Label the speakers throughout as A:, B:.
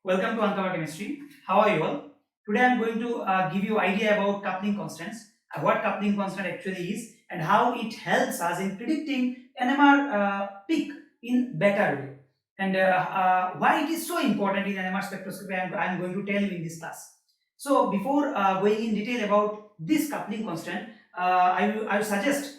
A: Welcome to Uncover Chemistry. How are you all? Today I am going to give you idea about coupling constants, what coupling constant actually is, and how it helps us in predicting NMR peak in better way, and why it is so important in NMR spectroscopy. I am going to tell you in this class. So before going in detail about this coupling constant, I will suggest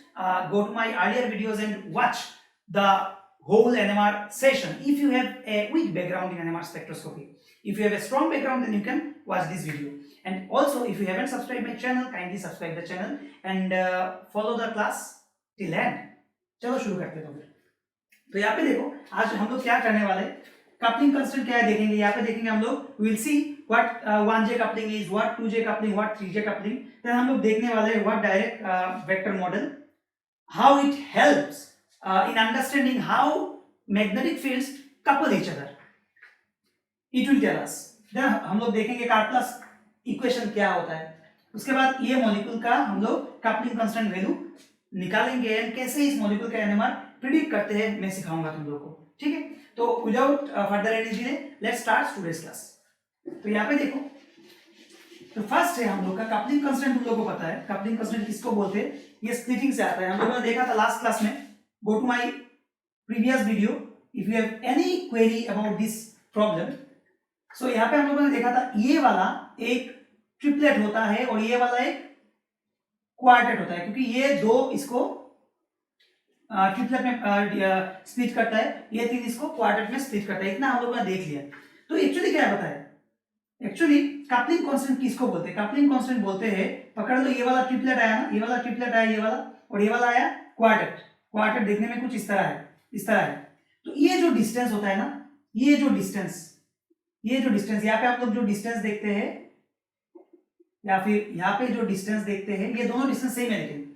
A: go to my earlier videos and watch the whole NMR session if you have a weak background in NMR spectroscopy. If you have a strong background, then you can watch this video. And also, if you haven't subscribed my channel, kindly subscribe the channel and follow the class till end. चलो शुरू करते हैं। तो यहाँ पे देखो, आज हम लोग क्या करने वाले हैं, कपलिंग कांस्टेंट क्या है देखेंगे। यहाँ पे देखेंगे हम लोग, will see what 1J coupling is, what 2J coupling, what 3J coupling. Then हम लोग देखने वाले हैं what direct vector model, how it helps in understanding how magnetic fields couple each other. It will tell us. Then हम लोग देखेंगे कार्पलस equation क्या होता है। उसके बाद ये मॉलिक्यूल का हम लोग कपलिंग कांस्टेंट वैल्यू निकालेंगे एंड कैसे इस मॉलिक्यूल का एनएमआर प्रिडिक्ट करते हैं मैं सिखाऊंगा तुम लोगों को। ठीक है, तो without further any delay let's start today's class. तो यहाँ पे देखो, तो फर्स्ट है हम लोग का कपलिंग कांस्टेंट। तुम लोगों को पता है कपलिंग कांस्टेंट किसको बोलते हैं, ये स्प्लिटिंग से आता है। हम लोगों ने देखा था लास्ट क्लास में। Go to my previous video if you have any query about this problem. So यहाँ पे हम लोगों ने देखा था ये वाला एक ट्रिपलेट होता है और ये वाला एक क्वार्टेट होता है, क्योंकि ये दो इसको ट्रिपलेट में स्प्लिट करता है, ये तीन इसको क्वार्टेट में स्प्लिट करता है। इतना हम लोगों ने देख लिया। तो एक्चुअली क्या है बताया, एक्चुअली कपलिंग कांस्टेंट किसको बोलते हैं? कपलिंग कांस्टेंट बोलते हैं, पकड़ लो ये वाला ट्रिपलेट आया ना, ये वाला ट्रिपलेट आया, ये वाला और ये वाला आया क्वार्टेट। क्वार्टेट देखने में कुछ इस तरह है, इस तरह है। तो ये जो डिस्टेंस होता है ना, ये जो डिस्टेंस यहाँ पे आप लोग जो डिस्टेंस देखते हैं या फिर यहाँ पे जो डिस्टेंस देखते हैं, ये दोनों डिस्टेंस सेम है, लेकिन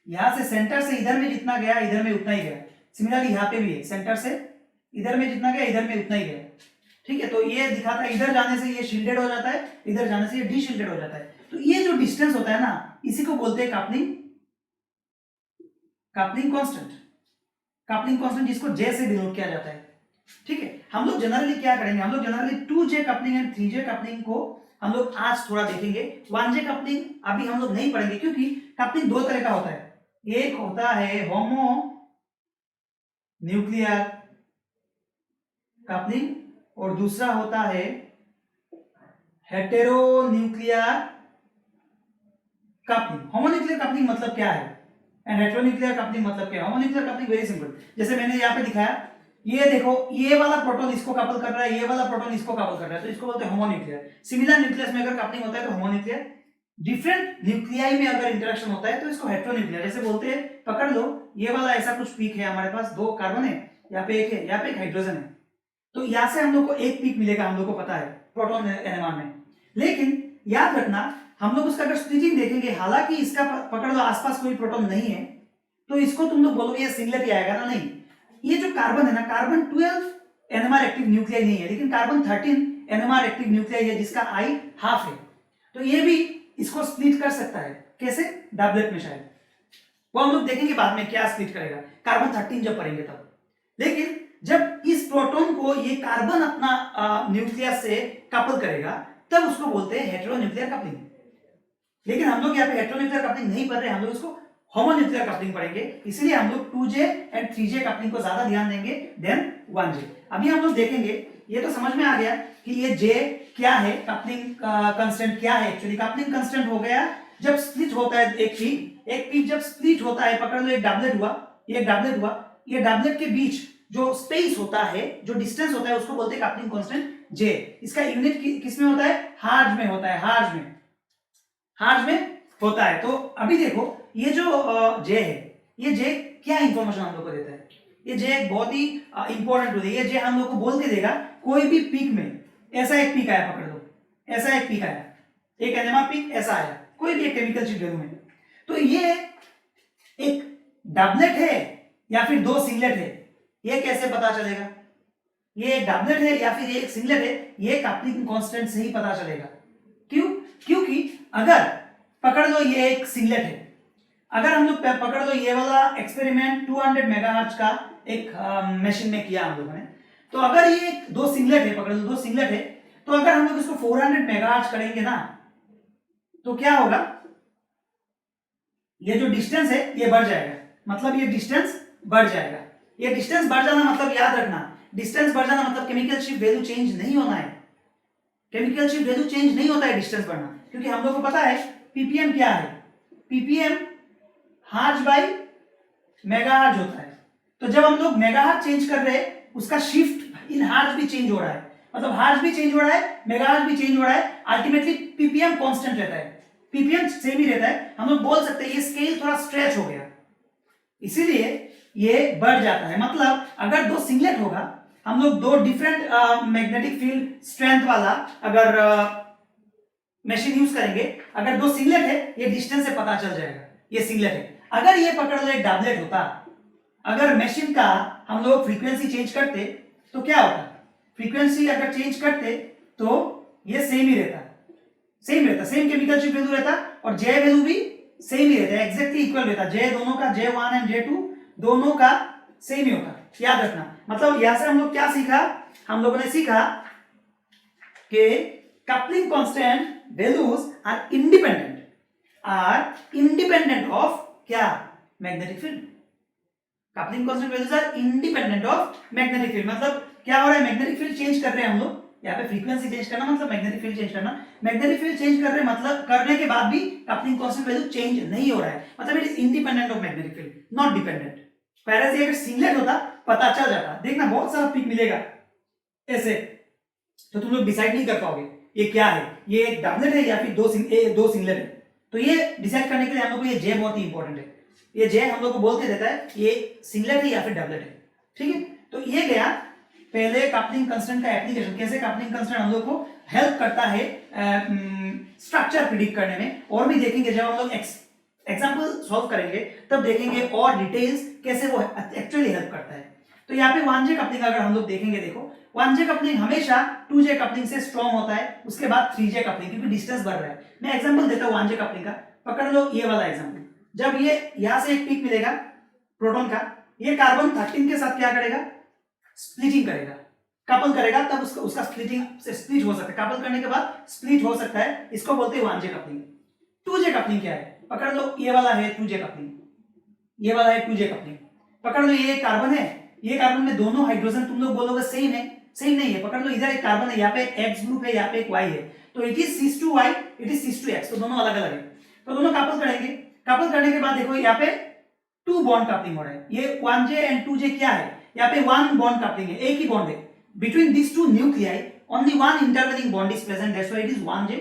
A: यहाँ से सेंटर से इधर में जितना गया इधर में उतना ही गया। सिमिलरली यहाँ पे भी है, सेंटर से इधर में जितना गया इधर में उतना ही गया। ठीक है, तो ये दिखाता है इधर जाने से ये शील्डेड हो जाता है, इधर जाने से ये डीशील्डेड हो जाता है। तो ये जो डिस्टेंस होता है ना, इसी को बोलते हैं कपलिंग कांस्टेंट, जिसको J से डिनोट किया जाता है। ठीक है, हम लोग जनरली क्या करेंगे, हम लोग generally 2J coupling and 3J coupling को हम लोग आज थोड़ा देखेंगे। 1J कपलिंग अभी हम लोग नहीं पढ़ेंगे, क्योंकि कपलिंग दो तरह का होता है। एक होता है होमो न्यूक्लियर कपलिंग और दूसरा होता है hetero nuclear coupling. Homonuclear coupling मतलब क्या है एंड हेटेरोन्यूक्लियर कपलिंग मतलब क्या है? होमोन्यूक्लियर कपलिंग वेरी सिंपल, जैसे मैंने यहाँ पे दिखाया, ये देखो ये वाला प्रोटॉन इसको कपल कर रहा है, ये वाला प्रोटॉन इसको कपल कर रहा है, तो इसको बोलते हैं होमोन्यूक्लियर। सिमिलर न्यूक्लियस में अगर कपलिंग होता है तो होमोन्यूक्लियर, डिफरेंट न्यूक्लियाई में अगर इंटरेक्शन होता है तो इसको हेटेरोन्यूक्लियर। जैसे बोलते हैं, पकड़ लो ये वाला ऐसा कुछ पीक है, हमारे पास दो कार्बन है, यहाँ पे एक है, यहाँ पे एक हाइड्रोजन है, तो यहाँ से हम लोग को एक पीक मिलेगा, हम लोग को पता है प्रोटॉन एनएमआर में। लेकिन याद रखना, हम लोग उसका अगर स्प्लिटिंग देखेंगे, हालांकि इसका पकड़ लो आसपास कोई प्रोटॉन नहीं है, तो इसको तुम लोग बोलोगे ये सिंगलेट ही आएगा ना, नहीं। ये जो कार्बन है ना, कार्बन 12 एनएमआर एक्टिव न्यूक्लियाई नहीं है, लेकिन कार्बन 13 एनएमआर एक्टिव न्यूक्लियाई है, जिसका आई हाफ है। तो ये भी इसको स्प्लिट कर सकता है, कैसे? डबलेट में शायद, वो हम लोग देखेंगे बाद में क्या स्प्लिट करेगा, कार्बन 13 जब पढ़ेंगे तब। लेकिन जब इस प्रोटॉन को ये कार्बन अपना न्यूक्लियस से कपल करेगा, तब उसको बोलते हैं हेटेरोन्यूक्लियर कपलिंग। लेकिन हम लोग यहाँ पे हेटेरोन्यूक्लियर कपलिंग नहीं पढ़ रहे, हम लोग इसको होमोन्यूक्लियर कपलिंग पढ़ेंगे, इसलिए हम लोग 2J एंड 3J कपलिंग को ज्यादा ध्यान देंगे देन 1J। अभी हम लोग देखेंगे, ये तो समझ में आ गया कि ये J क्या है, कपलिंग कांस्टेंट क्या है। एक्चुअली कपलिंग कांस्टेंट हो गया जब स्प्लिट होता है एक पीक जब स्प्लिट होता है, पकड़ लो एक डबलेट हुआ, ये डबलेट हुआ, ये डबलेट के बीच जो स्पेस होता है, जो डिस्टेंस होता है, उसको बोलते हैं कपलिंग कांस्टेंट J। इसका यूनिट किसमें होता है? हार्ज में होता है, हार्ज में होता है। तो अभी देखो ये जो J है, ये J क्या इंफॉर्मेशन हम लोग को देता है? ये J एक बहुत ही इंपॉर्टेंट होता है। ये J हम लोग को बोल के देगा कोई भी पीक में, ऐसा एक पीक आया, पकड़ लो ऐसा एक पीक आया, एक एनएमआर पीक ऐसा आया, कोई भी एक केमिकल शीट में, तो ये एक डबलेट है या फिर दो सिंगलेट है, ये कैसे पता चलेगा? ये एक डबलेट है या फिर एक सिंगलेट है, ये कपलिंग कांस्टेंट से ही पता चलेगा। क्यों? क्योंकि अगर पकड़ लो ये एक सिंगलेट है, अगर हम लोग पकड़ लो ये वाला एक्सपेरिमेंट 200 मेगाहर्ट्ज का एक मशीन में किया हम लोगों ने, तो अगर ये दो सिंगलेट है, पकड़ लो दो सिंगलेट है, तो अगर हम लोग इसको 400 मेगाहर्ट्ज करेंगे ना तो क्या होगा, ये जो डिस्टेंस है ये बढ़ जाएगा, मतलब ये डिस्टेंस बढ़ जाएगा। ये डिस्टेंस बढ़ जाना मतलब याद रखना, डिस्टेंस बढ़ जाना मतलब केमिकल शिफ्ट वैल्यू चेंज नहीं होना है, केमिकल शिफ्ट वैल्यू चेंज नहीं होता है डिस्टेंस बढ़ना, क्योंकि हम लोग को पता है पीपीएम क्या है, पीपीएम हार्ज बाय मेगाहर्ज होता है। तो जब हम लोग मेगाहर्ज चेंज कर रहे हैं उसका शिफ्ट इन हार्ज भी चेंज हो रहा है, मतलब हार्ज भी चेंज हो रहा है, मेगाहर्ज भी चेंज हो रहा है, अल्टीमेटली पीपीएम कांस्टेंट रहता है, पीपीएम सेम ही रहता है। हम लोग बोल सकते हैं ये स्केल थोड़ा स्ट्रेच हो गया, इसीलिए ये बढ़ जाता है। मतलब अगर दो सिंगलेट होगा, हम लोग दो डिफरेंट मैग्नेटिक फील्ड स्ट्रेंथ वाला अगर मशीन यूज करेंगे, अगर दो सिंगलेट है ये डिस्टेंस से पता चल जाएगा ये सिंगलेट है। अगर ये पकड़ लो एक डबलेट होता, अगर मशीन का हम लोग फ्रीक्वेंसी चेंज करते तो क्या होता, फ्रीक्वेंसी अगर चेंज करते तो ये सेम ही रहता, सेम रहता, सेम केमिकल शिफ्ट वैल्यू रहता और जे वैल्यू भी सेम ही रहता है, एग्जैक्टली इक्वल रहता, जे दोनों का J1 एंड J2 दोनों का सेम ही होता, याद रखना। मतलब यहां से हम लोग क्या सीखा, हम लोगों ने सीखा कि coupling constant values are independent of क्या, magnetic field. Coupling constant values are independent of magnetic field, मतलब क्या हो रहा है, मैग्नेटिक फील्ड चेंज कर रहे हैं हम लोग, यहाँ पे फ्रीक्वेंसी चेंज करना मतलब मैग्नेटिक फील्ड चेंज करना, मैग्नेटिक फील्ड चेंज कर रहे मतलब करने के बाद भी कपलिंग कांस्टेंट वैल्यू चेंज नहीं हो रहा है, मतलब it is independent of magnetic field, not dependent. पैरेस ये अगर सिंगलेट होता पता चल जाता, देखना बहुत सारा पिक मिलेगा ऐसे, तो तुम लोग डिसाइड नहीं कर पाओगे ये क्या है, ये एक डबलेट है या फिर दो सिंगलेट है। तो ये डिसाइड करने के लिए हम लोग को ये जे बहुत ही इंपॉर्टेंट है, ये जे हम लोग को बोल के देता है ये सिंगलेट है या फिर डबलेट है, ठीक है। तो ये गया पहले कपलिंग कांस्टेंट का एप्लीकेशन, कैसे कपलिंग कांस्टेंट हम लोग को हेल्प करता है स्ट्रक्चर प्रिडिक्ट करने में, और भी देखेंगे जब हम लोग एग्जांपल सॉल्व करेंगे तब देखेंगे और डिटेल्स कैसे वो एक्चुअली हेल्प करता है। तो यहाँ पे 1J कपलिंग अगर हम लोग देखेंगे, देखो 1J कपलिंग हमेशा 2J कपलिंग से स्ट्रॉन्ग होता है, उसके बाद 3J कपलिंग, क्योंकि डिस्टेंस बढ़ रहा है। मैं एग्जांपल देता हूँ 1J कपलिंग का, पकड़ लो ये वाला एग्जांपल, जब ये यहां से एक पिक मिलेगा प्रोटॉन का, ये कार्बन 13 के साथ क्या करेगा, स्प्लिटिंग करेगा, कपल करेगा, तब उसका स्प्लिटिंग से स्प्लिट हो सकता है, कपल करने के बाद स्प्लिट हो सकता है, इसको बोलते हैं 1J कपलिंग। 2J कपलिंग क्या है, पकड़ लो ये वाला है 2J कपलिंग, ये वाला है 2J कपलिंग, पकड़ लो ये कार्बन है, ये कार्बन में दोनों हाइड्रोजन तुम लोग बोलोगे सेम है, सेम नहीं है, पकड़ लो इधर एक कार्बन है, यहाँ पे एक X ग्रुप है, यहाँ पे एक Y है, तो it is cis2y, it is cis2x, तो दोनों अलग अलग है, तो दोनों कपल करेंगे, कपल करने के बाद देखो यहाँ पे 2 बॉन्ड कपलिंग हो रहा है, ये 1J एंड 2J क्या है, यहाँ पे 1 बॉन्ड कपलिंग है, एक ही बॉन्ड है between these two nuclei, only one intervening bond is present, that's why it is 1J।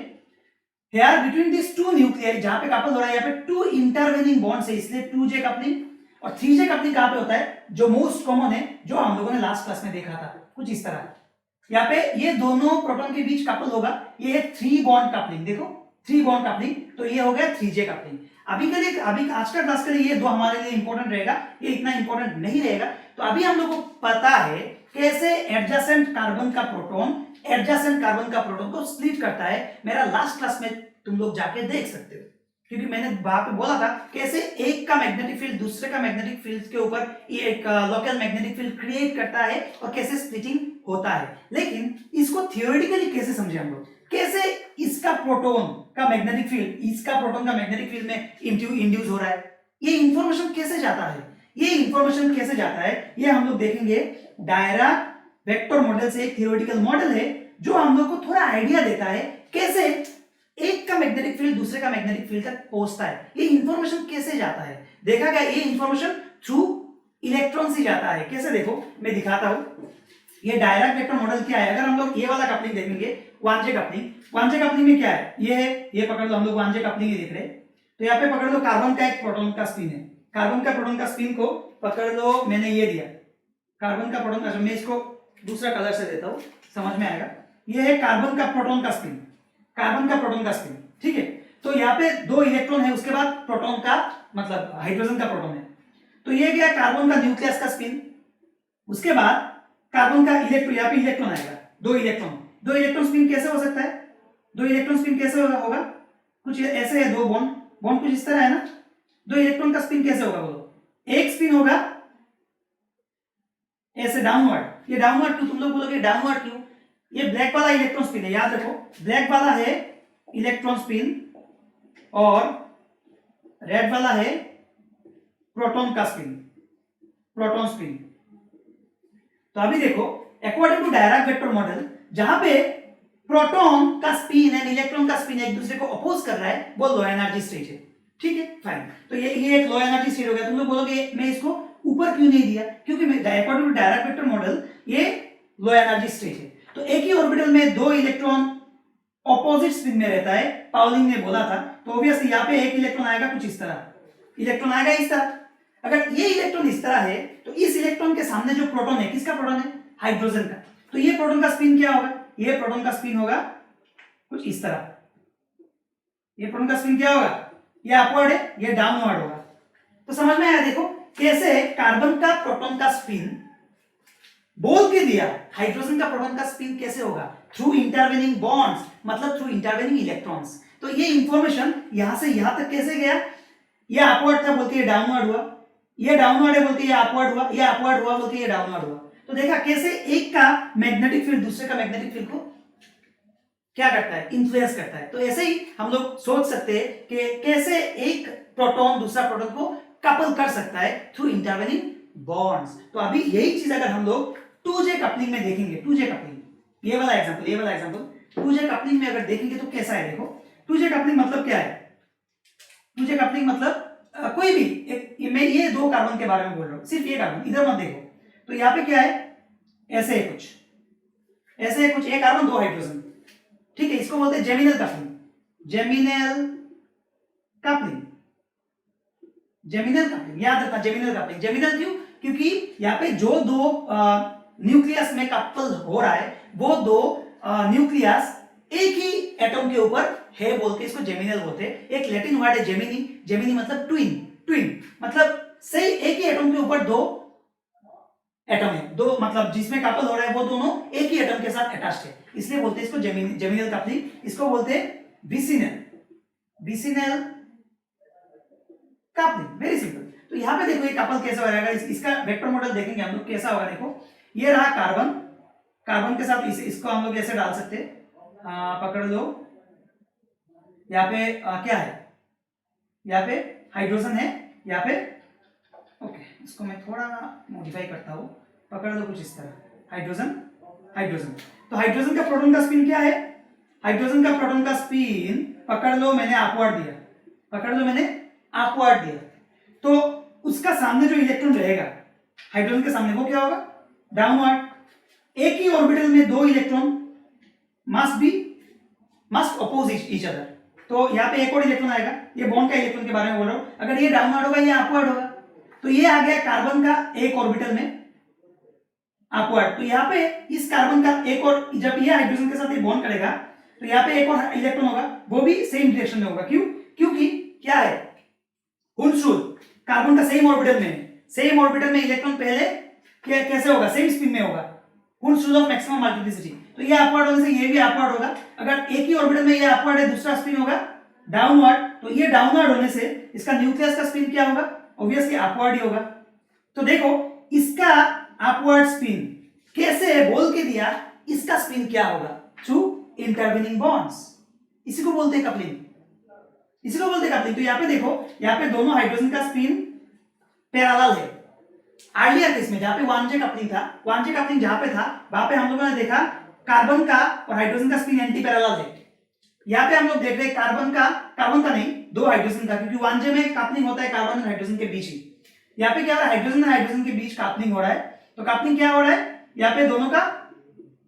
A: here between these two nuclei जहां पे कपल हो रहा है, यहाँ पे 2 intervening bonds है, इसलिए 2J कपलिंग। और 3J कपलिंग कहां पे होता है, जो मोस्ट कॉमन है, जो हम लोगों ने लास्ट क्लास में देखा था, कुछ इस तरह, यहाँ पे ये दोनों प्रोटॉन के बीच कपल होगा, ये है 3 बॉन्ड कपलिंग, देखो 3 बॉन्ड कपलिंग, तो ये हो गया 3J कपलिंग। अभी के लिए, अभी आज का क्लास के लिए ये दो हमारे लिए इंपॉर्टेंट रहेगा, ये इतना इंपॉर्टेंट नहीं रहेगा। तो अभी हम लोग को पता है कैसे एडजेसेंट कार्बन का प्रोटॉन को स्प्लिट करता है, मेरा लास्ट क्लास में तुम लोग जाके देख सकते हो, क्योंकि मैंने वहां पे बोला था कैसे एक का मैग्नेटिक फील्ड दूसरे का मैग्नेटिक फील्ड के ऊपर ये एक लोकल मैग्नेटिक फील्ड क्रिएट करता है और कैसे स्प्लिटिंग होता है। लेकिन इसको थियोरेटिकली कैसे समझे हम लोग, कैसे इसका प्रोटॉन का मैग्नेटिक फील्ड में इंड्यूस हो रहा है, ये इंफॉर्मेशन कैसे जाता है, ये हम लोग देखेंगे डायराक वेक्टर मॉडल से। एक थियोरेटिकल मॉडल है जो हम लोग को थोड़ा आइडिया देता है कैसे एक का मैग्नेटिक फील्ड दूसरे का मैग्नेटिक फील्ड तक पहुंचता है, ये इंफॉर्मेशन कैसे जाता है। देखा गया ये इंफॉर्मेशन थ्रू इलेक्ट्रॉन से जाता है, कैसे देखो मैं दिखाता हूं। ये डायराक वेक्टर मॉडल क्या है, अगर हम लोग ये वाला कपलिंग देखेंगे 1J कपलिंग में क्या है, ये है, ये पकड़ लो, हम लोग 1J कपलिंग ही देख रहे हैं। तो यहाँ पे पकड़ लो कार्बन का एक प्रोटॉन का स्पिन है, कार्बन का प्रोटॉन का स्पिन को पकड़ लो, मैंने ये दिया कार्बन का प्रोटॉन का, मैं इसको दूसरा कलर से देता हूं समझ में आएगा। ये है कार्बन का प्रोटॉन का स्पिन, ठीक है। तो यहाँ पे 2 इलेक्ट्रॉन है, उसके बाद प्रोटॉन का मतलब हाइड्रोजन का प्रोटॉन है, तो ये गया कार्बन का न्यूक्लियस का स्पिन, उसके बाद कार्बन का इलेक्ट्रॉन, यहाँ पे इलेक्ट्रॉन आएगा, 2 इलेक्ट्रॉन स्पिन कैसे हो सकता है, 2 इलेक्ट्रॉन स्पिन कैसे होगा, कुछ ऐसे है, 2 बॉन्ड कुछ इस तरह है ना, 2 इलेक्ट्रॉन का स्पिन कैसे होगा बोलो, एक स्पिन होगा ऐसे डाउनवर्ड, ये डाउनवर्ड क्यों, तुम लोग बोलोगे डाउनवर्ड क्यों, ये ब्लैक वाला इलेक्ट्रॉन स्पिन है, याद रखो ब्लैक वाला है इलेक्ट्रॉन स्पिन और रेड वाला है प्रोटॉन का स्पिन, प्रोटॉन स्पिन। तो अभी देखो according to Dirac vector model, जहां पे प्रोटॉन का स्पिन एंड इलेक्ट्रॉन का स्पिन एक दूसरे को अपोज कर रहा है, वो लो एनर्जी स्टेट है। ठीक है, फाइन। तो ये एक लो एनर्जी स्टेट हो गया। तुम लोग बोलोगे मैं इसको ऊपर क्यों नहीं दिया, क्योंकि according to Dirac vector model ये लो एनर्जी स्टेट है। तो एक ही ऑर्बिटल में दो इलेक्ट्रॉन ऑपोजिट स्पिन में रहता है, पाउलिंग ने बोला था। तो ऑब्वियसली यहाँ पे एक इलेक्ट्रॉन आएगा कुछ इस तरह, इलेक्ट्रॉन आएगा इस तरह। अगर ये इलेक्ट्रॉन इस तरह है तो इस इलेक्ट्रॉन के सामने जो प्रोटॉन है, किसका प्रोटॉन है, हाइड्रोजन का। तो ये प्रोटॉन का स्पिन क्या होगा, ये प्रोटॉन का स्पिन होगा कुछ इस तरह। ये प्रोटॉन का स्पिन क्या होगा, ये अपवर्ड है, ये डाउनवर्ड होगा। तो समझ में आया, देखो कैसे कार्बन का प्रोटॉन का स्पिन बोल के दिया, हाइड्रोजन का प्रोटॉन का स्पिन कैसे होगा, थ्रू इंटरवेनिंग बॉन्ड्स, मतलब थ्रू इंटरवेनिंग इलेक्ट्रॉन्स। तो ये इंफॉर्मेशन यहां से यहां तक कैसे गया, ये अपवर्ड था बोल के ये डाउनवर्ड हुआ, ये डाउनवर्ड है बोल के ये अपवर्ड हुआ, ये अपवर्ड हुआ बोल के ये डाउनवर्ड हुआ। तो देखा कैसे एक का मैग्नेटिक फील्ड दूसरे का मैग्नेटिक फील्ड को क्या करता है, इन्फ्लुएंस करता है। तो ऐसे ही हम लोग सोच सकते हैं कि कैसे एक प्रोटॉन दूसरा प्रोटॉन को कपल कर सकता है थ्रू इंटरवेनिंग बॉन्ड्स। तो अभी यही चीज अगर हम लोग 2J कपलिंग में देखेंगे, 2J कपलिंग, ये वाला एग्जांपल 2J कपलिंग में अगर देखेंगे तो कैसा है, देखो 2J कपलिंग मतलब क्या है, 2J कपलिंग मतलब कोई भी मैं ये दो कार्बन के बारे में बोल रहा हूं, सिर्फ ये कार्बन, इधर मत देखो। तो यहाँ पे क्या है, ऐसे है कुछ, ऐसे है कुछ, एक कार्बन दो हाइड्रोजन। ठीक है, इसको बोलते हैं geminal coupling, geminal coupling, geminal coupling. याद रखना जेमिनल कपलिंग, जेमिनल क्यों, क्योंकि यहाँ पे जो दो न्यूक्लियस में कपल हो रहा है वो दो न्यूक्लियस एक ही एटम के ऊपर है बोल के इसको जेमिनल बोलते हैं। एक लैटिन वर्ड है जेमिनी, जेमिनी मतलब ट्विन, ट्विन मतलब सही एक ही एटम के ऊपर दो एटम है, दो मतलब जिसमें कपल हो रहा है वो दोनों एक ही एटम के साथ अटैच्ड है, इसलिए बोलते हैं इसको जेमिनल कपलिंग। इसको बोलते हैं vicinal, vicinal coupling, very simple. तो यहाँ पे देखो ये कपल कैसे हो रहेगा, इसका वेक्टर मॉडल देखेंगे हम लोग कैसा होगा। देखो ये रहा कार्बन, कार्बन के साथ इसको हम लोग ऐसे डाल सकते हैं, पकड़ लो, यहाँ पे क्या है, यहाँ पे हाइड्रोजन है, यहाँ पे ओके, इसको मैं थोड़ा मॉडिफाई करता हूँ, पकड़ लो कुछ इस तरह, हाइड्रोजन, हाइड्रोजन। तो हाइड्रोजन का प्रोटॉन का स्पिन क्या है, हाइड्रोजन का प्रोटॉन का स्पिन पकड़ लो मैंने अपवर्ड दिया, पकड़ लो मैंने अपवर्ड दिया। तो उसका सामने जो इलेक्ट्रॉन रहेगा हाइड्रोजन के सामने वो क्या होगा, डाउनवर्ड। एक ही ऑर्बिटल में दो electron must oppose each other. तो यहाँ पे एक और इलेक्ट्रॉन आएगा, ये बॉन्ड का इलेक्ट्रॉन के बारे में बोल रहा हूं, अगर ये डाउनवर्ड होगा ये अपवर्ड होगा। तो ये आ गया कार्बन का एक ऑर्बिटल में अपवर्ड। तो यहाँ पे इस कार्बन का एक और, जब ये हाइड्रोजन के साथ ये बॉन्ड करेगा तो यहाँ पे एक और इलेक्ट्रॉन होगा, वो भी सेम डायरेक्शन में होगा। क्यों, क्योंकि क्या है, हुंस रूल, कार्बन का सेम ऑर्बिटल में, सेम ऑर्बिटल में इलेक्ट्रॉन पहले कैसे होगा, सेम स्पिन में होगा, हुंस रूल ऑफ मैक्सिमम मल्टीप्लिसिटी। तो ये अपवर्ड होने से ये भी अपवर्ड होगा। अगर एक ही ऑर्बिटल में ये अपवर्ड है, दूसरा स्पिन होगा डाउनवर्ड, तो ये डाउनवर्ड होने से इसका न्यूक्लियस का स्पिन क्या होगा, ऑब्वियसली अपवर्ड ही होगा। तो देखो इसका अपवर्ड स्पिन कैसे बोल के दिया, इसका स्पिन क्या होगा, थ्रू इंटरवेनिंग बॉन्ड्स, इसी को बोलते हैं कपलिंग, इसी को बोलते हैं कपलिंग। तो यहाँ पे देखो, यहाँ पे दोनों हाइड्रोजन का स्पिन पैरेलल है। अर्लियर केस में जहां पे 1J कपलिंग था, 1J कपलिंग जहां पे था वहां पे हम लोगों ने देखा कार्बन का और हाइड्रोजन का स्पिन एंटी पैरेलल है। यहाँ पे हम लोग देख रहे हैं कार्बन का नहीं, दो हाइड्रोजन का, क्योंकि 1J में कपलिंग होता है कार्बन और हाइड्रोजन के बीच ही। यहाँ पे क्या हो रहा है, हाइड्रोजन और हाइड्रोजन के बीच कपलिंग हो रहा है। तो कपलिंग क्या हो रहा है, यहाँ पे दोनों का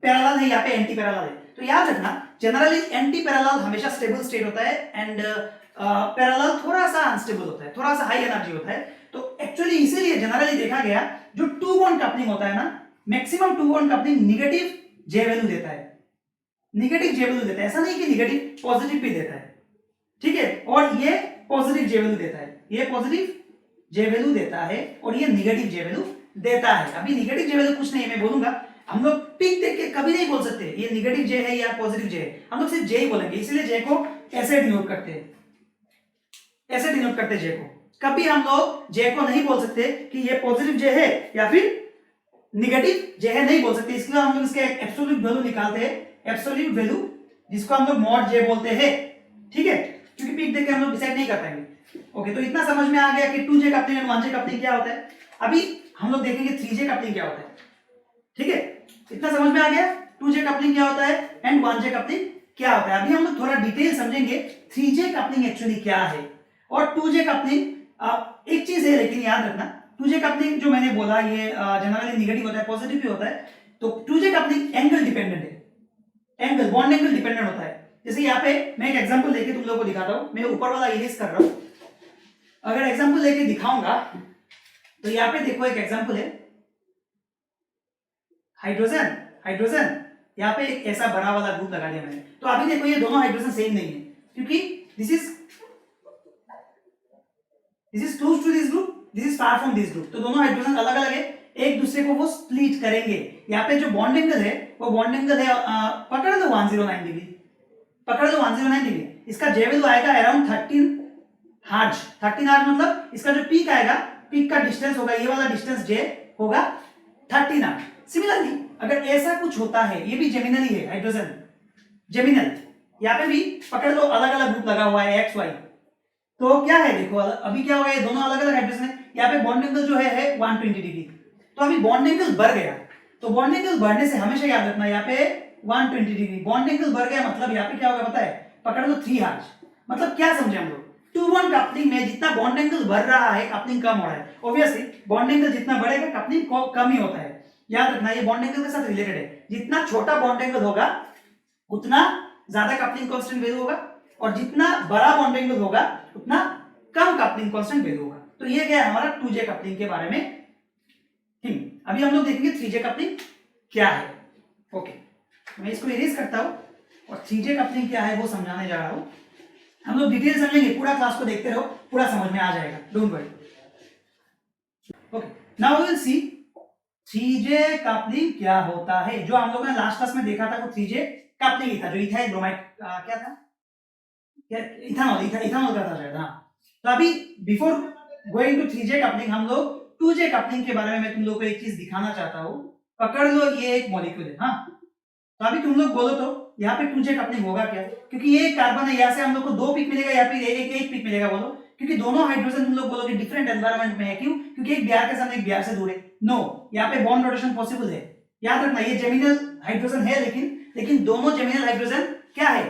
A: पैरेलल है, यहाँ पे एंटी पैरेलल है। तो याद रखना जनरली एंटी पैरेलल हमेशा स्टेबल स्टेट होता है एंड पैरेलल थोड़ा सा अनस्टेबल होता है, थोड़ा सा हाई एनर्जी होता है। तो एक्चुअली इसीलिए जनरली देखा गया जो टू बॉन्ड कपलिंग होता है ना, maximum two bond coupling negative J value देता है, निगेटिव जे वैल्यू देता है। ऐसा नहीं कि निगेटिव पॉजिटिव भी देता है, ठीक है। और ये पॉजिटिव जे वैल्यू देता है, ये पॉजिटिव जे वैल्यू देता है और ये निगेटिव जे वैल्यू देता है। अभी निगेटिव जे वैल्यू कुछ नहीं है, मैं बोलूंगा। हम लोग पिक देख के कभी नहीं बोल सकते ये निगेटिव जे है या पॉजिटिव जे है, हम लोग सिर्फ जे ही बोलेंगे। इसलिए जे को ऐसे डिनोट करते हैं, ऐसे डिनोट करते हैं जे को। कभी हम लोग जे को नहीं बोल सकते कि ये पॉजिटिव जे है या फिर निगेटिव जो है नहीं बोल सकते, इसके लिए हम लोग इसके एब्सोल्यूट वैल्यू निकालते हैं, एब्सोल्यूट वैल्यू जिसको हम लोग मॉड जे बोलते हैं, ठीक है, क्योंकि पीक देख के हम लोग डिसाइड नहीं कर पाएंगे। ओके, तो इतना समझ में आ गया कि 2J coupling and 1J coupling क्या होता है। अभी हम लोग देखेंगे 3J कपलिंग क्या होता है, ठीक है, इतना समझ में आ गया 2J कपलिंग क्या होता है एंड 1J कपलिंग क्या होता है। अभी हम लोग थोड़ा डिटेल समझेंगे 3J कपलिंग एक्चुअली क्या है और 2J कपलिंग एक चीज है, लेकिन याद रखना 2J कपलिंग जो मैंने बोला ये जनरली नेगेटिव होता है, पॉजिटिव भी होता है। तो 2J कपलिंग एंगल डिपेंडेंट है, एंगल बॉन्ड एंगल डिपेंडेंट होता है। जैसे यहाँ पे मैं एक एग्जांपल लेके तुम लोगों को दिखाता हूं, मैं ऊपर वाला इरेज कर रहा हूं, अगर एग्जांपल लेके दिखाऊंगा तो यहाँ पे देखो एक एग्जांपल है हाइड्रोजन, हाइड्रोजन यहाँ पे एक ऐसा बड़ा वाला ग्रुप लगा दिया मैंने। तो अभी देखो ये दोनों हाइड्रोजन सेम नहीं है, क्योंकि this is close to this group, this is far from this group. तो दोनों हाइड्रोजन अलग अलग है, एक दूसरे को वो स्प्लिट करेंगे। यहाँ पे जो बॉन्ड एंगल है वो बॉन्ड एंगल है पकड़ लो 109 डिग्री, पकड़ लो 109 डिग्री। इसका जे वैल्यू आएगा अराउंड 13 हार्ज, 13 हार्ज मतलब इसका जो पीक आएगा, पीक का डिस्टेंस होगा, ये वाला डिस्टेंस जे होगा 13 हार्ज। सिमिलरली अगर ऐसा कुछ होता है, ये भी जेमिनली है हाइड्रोजन, जेमिनल, यहाँ पे भी पकड़ लो अलग अलग ग्रुप लगा हुआ है एक्स वाई। तो क्या है देखो अभी क्या होगा, ये दोनों अलग अलग हाइड्रोजन है, यहाँ पे बॉन्ड एंगल जो है 120 डिग्री। तो अभी बॉन्ड एंगल बढ़ गया, तो बॉन्ड एंगल बढ़ने से हमेशा याद रखना यहाँ पे 120 डिग्री बॉन्ड एंगल बढ़ गया, मतलब यहाँ पे क्या होगा पता है, पकड़ लो 3 हार्ज। मतलब क्या समझे हम लोग, 2-1 कपलिंग में जितना बॉन्ड एंगल बढ़ रहा है कपलिंग कम हो रहा है। ऑब्वियसली बॉन्ड एंगल जितना बढ़ेगा कपलिंग कम ही होता है, याद रखना ये बॉन्ड एंगल के साथ रिलेटेड है। जितना छोटा बॉन्ड एंगल होगा उतना ज्यादा कपलिंग कांस्टेंट वैल्यू होगा, और जितना बड़ा बॉन्ड एंगल होगा उतना कम कपलिंग कांस्टेंट वैल्यू होगा। तो ये गया हमारा 2J कपलिंग के बारे में। ठीक, अभी हम लोग देखेंगे 3J कपलिंग क्या है। ओके, मैं इसको इरेज करता हूं और 3J कपलिंग क्या है वो समझाने जा रहा हूं। हम लोग डिटेल समझेंगे, पूरा क्लास को देखते रहो, पूरा समझ में आ जाएगा, don't worry. Okay, now we will see 3J coupling क्या होता है। जो हम लोगों ने लास्ट क्लास में देखा था वो 3J कपलिंग ही था, जो इथाइल ब्रोमाइड क्या था, इथानॉल, इथानॉल का था शायद। हाँ, तो अभी before going to 3J coupling हम लोग 2J कपलिंग के बारे में मैं तुम लोगों को एक चीज दिखाना चाहता हूँ। पकड़ लो ये एक मॉलिक्यूल है, हाँ, तो अभी तुम लोग बोलो तो यहाँ पे 2J कपलिंग होगा क्या, क्योंकि ये कार्बन है, यहाँ से हम लोग को 2 पिक मिलेगा, यहाँ पे एक पिक मिलेगा। बोलो, क्योंकि दोनों हाइड्रोजन तुम लोग बोलोगे डिफरेंट एनवायरनमेंट में है, क्यों, क्योंकि एक बिहार के सामने एक बिहार से दूर है। नो, यहाँ पे बॉन्ड रोटेशन पॉसिबल है, याद रखना ये जेमिनल हाइड्रोजन है, लेकिन दोनों जेमिनल हाइड्रोजन क्या है,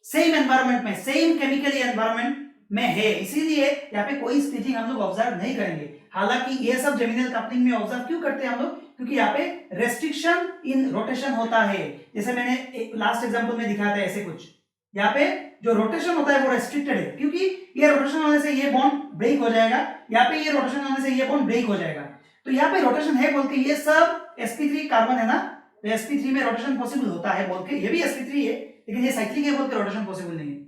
A: सेम एनवायरनमेंट में, सेम केमिकली एनवायरनमेंट में है, इसीलिए यहाँ पे कोई स्प्लिटिंग हम लोग ऑब्जर्व नहीं करेंगे। हालांकि ये सब जेमिनल कपलिंग में ऑब्जर्व क्यों करते हैं हम लोग, क्योंकि यहाँ पे रेस्ट्रिक्शन इन रोटेशन होता है। जैसे मैंने लास्ट एग्जांपल में दिखाया था ऐसे कुछ, यहाँ पे जो रोटेशन होता है वो रेस्ट्रिक्टेड है, क्योंकि ये रोटेशन होने से ये बॉन्ड ब्रेक हो जाएगा, यहाँ पे ये रोटेशन होने से ये बॉन्ड ब्रेक हो जाएगा। तो यहाँ पे रोटेशन है बोल के ये सब sp3 कार्बन है ना, तो sp3 में रोटेशन पॉसिबल होता है बोल के, ये भी sp3 है लेकिन ये साइक्लिक है बोल के रोटेशन पॉसिबल नहीं है।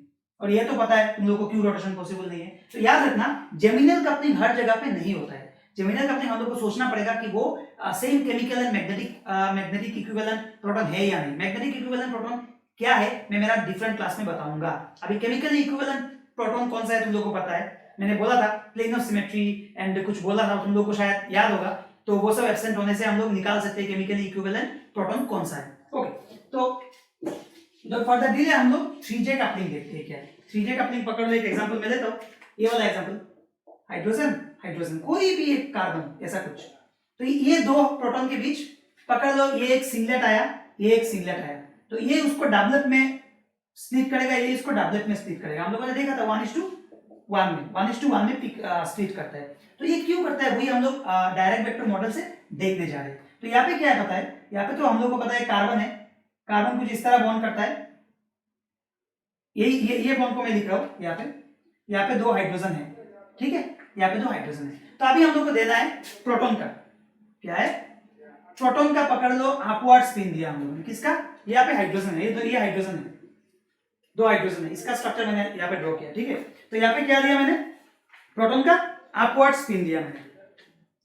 A: और ये तो पता है तुम लोगों को क्यों रोटेशन पॉसिबल नहीं है। तो याद रखना जेमिनल कपलिंग हर जगह पे नहीं होता है। जेमिनल कपलिंग हम लोग को सोचना पड़ेगा कि वो same chemical and magnetic equivalent proton है या नहीं। मैग्नेटिक इक्विवेलेंट प्रोटॉन क्या है मैं मेरा डिफरेंट क्लास में बताऊंगा। अभी केमिकल इक्विवेलेंट प्रोटॉन कौन सा है तुम लोगों को पता है, मैंने बोला था प्लेन ऑफ सिमेट्री एंड कुछ बोला था, तुम लोग को शायद याद होगा। तो वो सब एब्सेंट होने से हम लोग निकाल सकते हैं केमिकली इक्विवेलेंट प्रोटॉन कौन सा है। ओके, तो फॉर द डिले हम लोग 3J कपलिंग देखते हैं क्या है। 3J कपलिंग पकड़ लो, एक एग्जांपल मैं लेता हूं, ये वाला एग्जांपल, हाइड्रोजन हाइड्रोजन कोई भी एक कार्बन ऐसा कुछ, तो ये दो प्रोटॉन के बीच पकड़ लो, ये एक सिंगलेट आया, ये एक सिंगलेट आया, तो ये उसको डबलेट में स्प्लिट करेगा, ये इसको डबलेट में स्प्लिट करेगा। हम लोगों ने देखा था 1:1 में 1:1 में स्प्लिट करता है। तो ये क्यों करता है वही हम लोग डायरेक्ट वेक्टर मॉडल से देखने जा रहे हैं। तो यहाँ पे क्या है पता है, यहाँ पे तो हम लोग को पता है कार्बन है, कार्बन कुछ इस तरह बॉन्ड करता है, ये बॉन्ड को मैं लिख रहा हूं यहाँ पे 2 हाइड्रोजन है, ठीक है, यहाँ पे 2 हाइड्रोजन है। तो अभी हम लोग को देना है प्रोटॉन का, क्या है, प्रोटॉन का पकड़ लो अपवर्ड स्पिन दिया हम लोगों ने, किसका, यहाँ पे हाइड्रोजन है, ये हाइड्रोजन है, 2 हाइड्रोजन है, इसका स्ट्रक्चर मैंने यहाँ पे ड्रॉ किया, ठीक है। तो यहाँ पे क्या दिया मैंने, प्रोटॉन का अपवर्ड स्पिन दिया मैंने।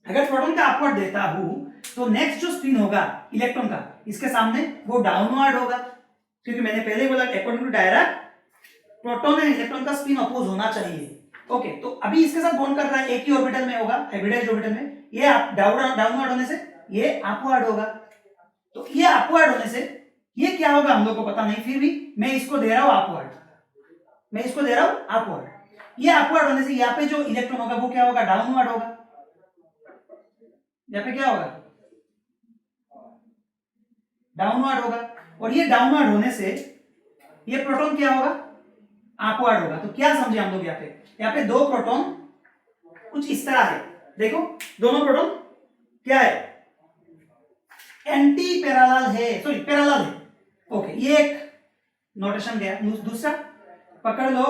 A: अगर प्रोटॉन का अपवर्ड देता हूं तो नेक्स्ट जो स्पिन होगा इलेक्ट्रॉन का इसके सामने वो डाउनवर्ड होगा, क्योंकि मैंने पहले बोला according to Dirac proton and electron का स्पिन अपोज होना चाहिए। ओके, तो अभी इसके साथ बॉन्ड कर रहा है, एक ही ऑर्बिटल में होगा, हाइब्रिडाइज्ड ऑर्बिटल में, ये डाउनवर्ड होने से ये अपवर्ड होगा। तो ये अपवर्ड होने से ये क्या होगा हम लोग को पता नहीं, फिर भी मैं इसको दे रहा हूं अपवर्ड, मैं इसको दे रहा हूं अपवर्ड। ये अपवर्ड होने से यहाँ पे जो इलेक्ट्रॉन होगा वो क्या होगा, डाउनवर्ड होगा। यहाँ पे क्या होगा, डाउनवर्ड होगा। और ये डाउनवर्ड होने से ये प्रोटॉन क्या होगा, अपवर्ड होगा। तो क्या समझे हम लोग, यहाँ पे दो प्रोटॉन कुछ इस तरह है, देखो दोनों प्रोटॉन क्या है, एंटी पैरेलल है, सॉरी पैरेलल है। ओके, ये एक नोटेशन गया। दूसरा पकड़ लो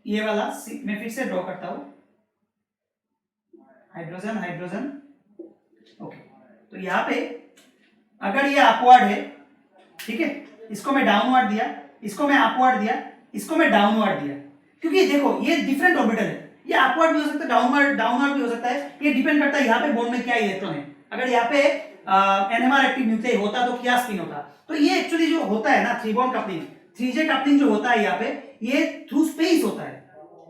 A: ये वाला, मैं फिर से ड्रॉ करता हूं, हाइड्रोजन हाइड्रोजन। ओके, तो यहां पे अगर ये अपवर्ड है, ठीक है, इसको मैं डाउनवर्ड दिया, इसको मैं अपवर्ड दिया, इसको मैं डाउनवर्ड दिया, क्योंकि देखो ये डिफरेंट ऑर्बिटल है, ये अपवर्ड भी हो सकता है, डाउनवर्ड भी हो सकता है। ये डिपेंड करता है यहाँ पे बॉन्ड में क्या इलेक्ट्रॉन है। अगर यहाँ पे एनएमआर एक्टिव न्यूक्लियस होता तो क्या स्पिन होता। तो ये एक्चुअली जो होता है ना, 3 बॉन्ड कपलिंग, 3J कपलिंग जो होता है यहाँ पे, ये थ्रू स्पेस होता है।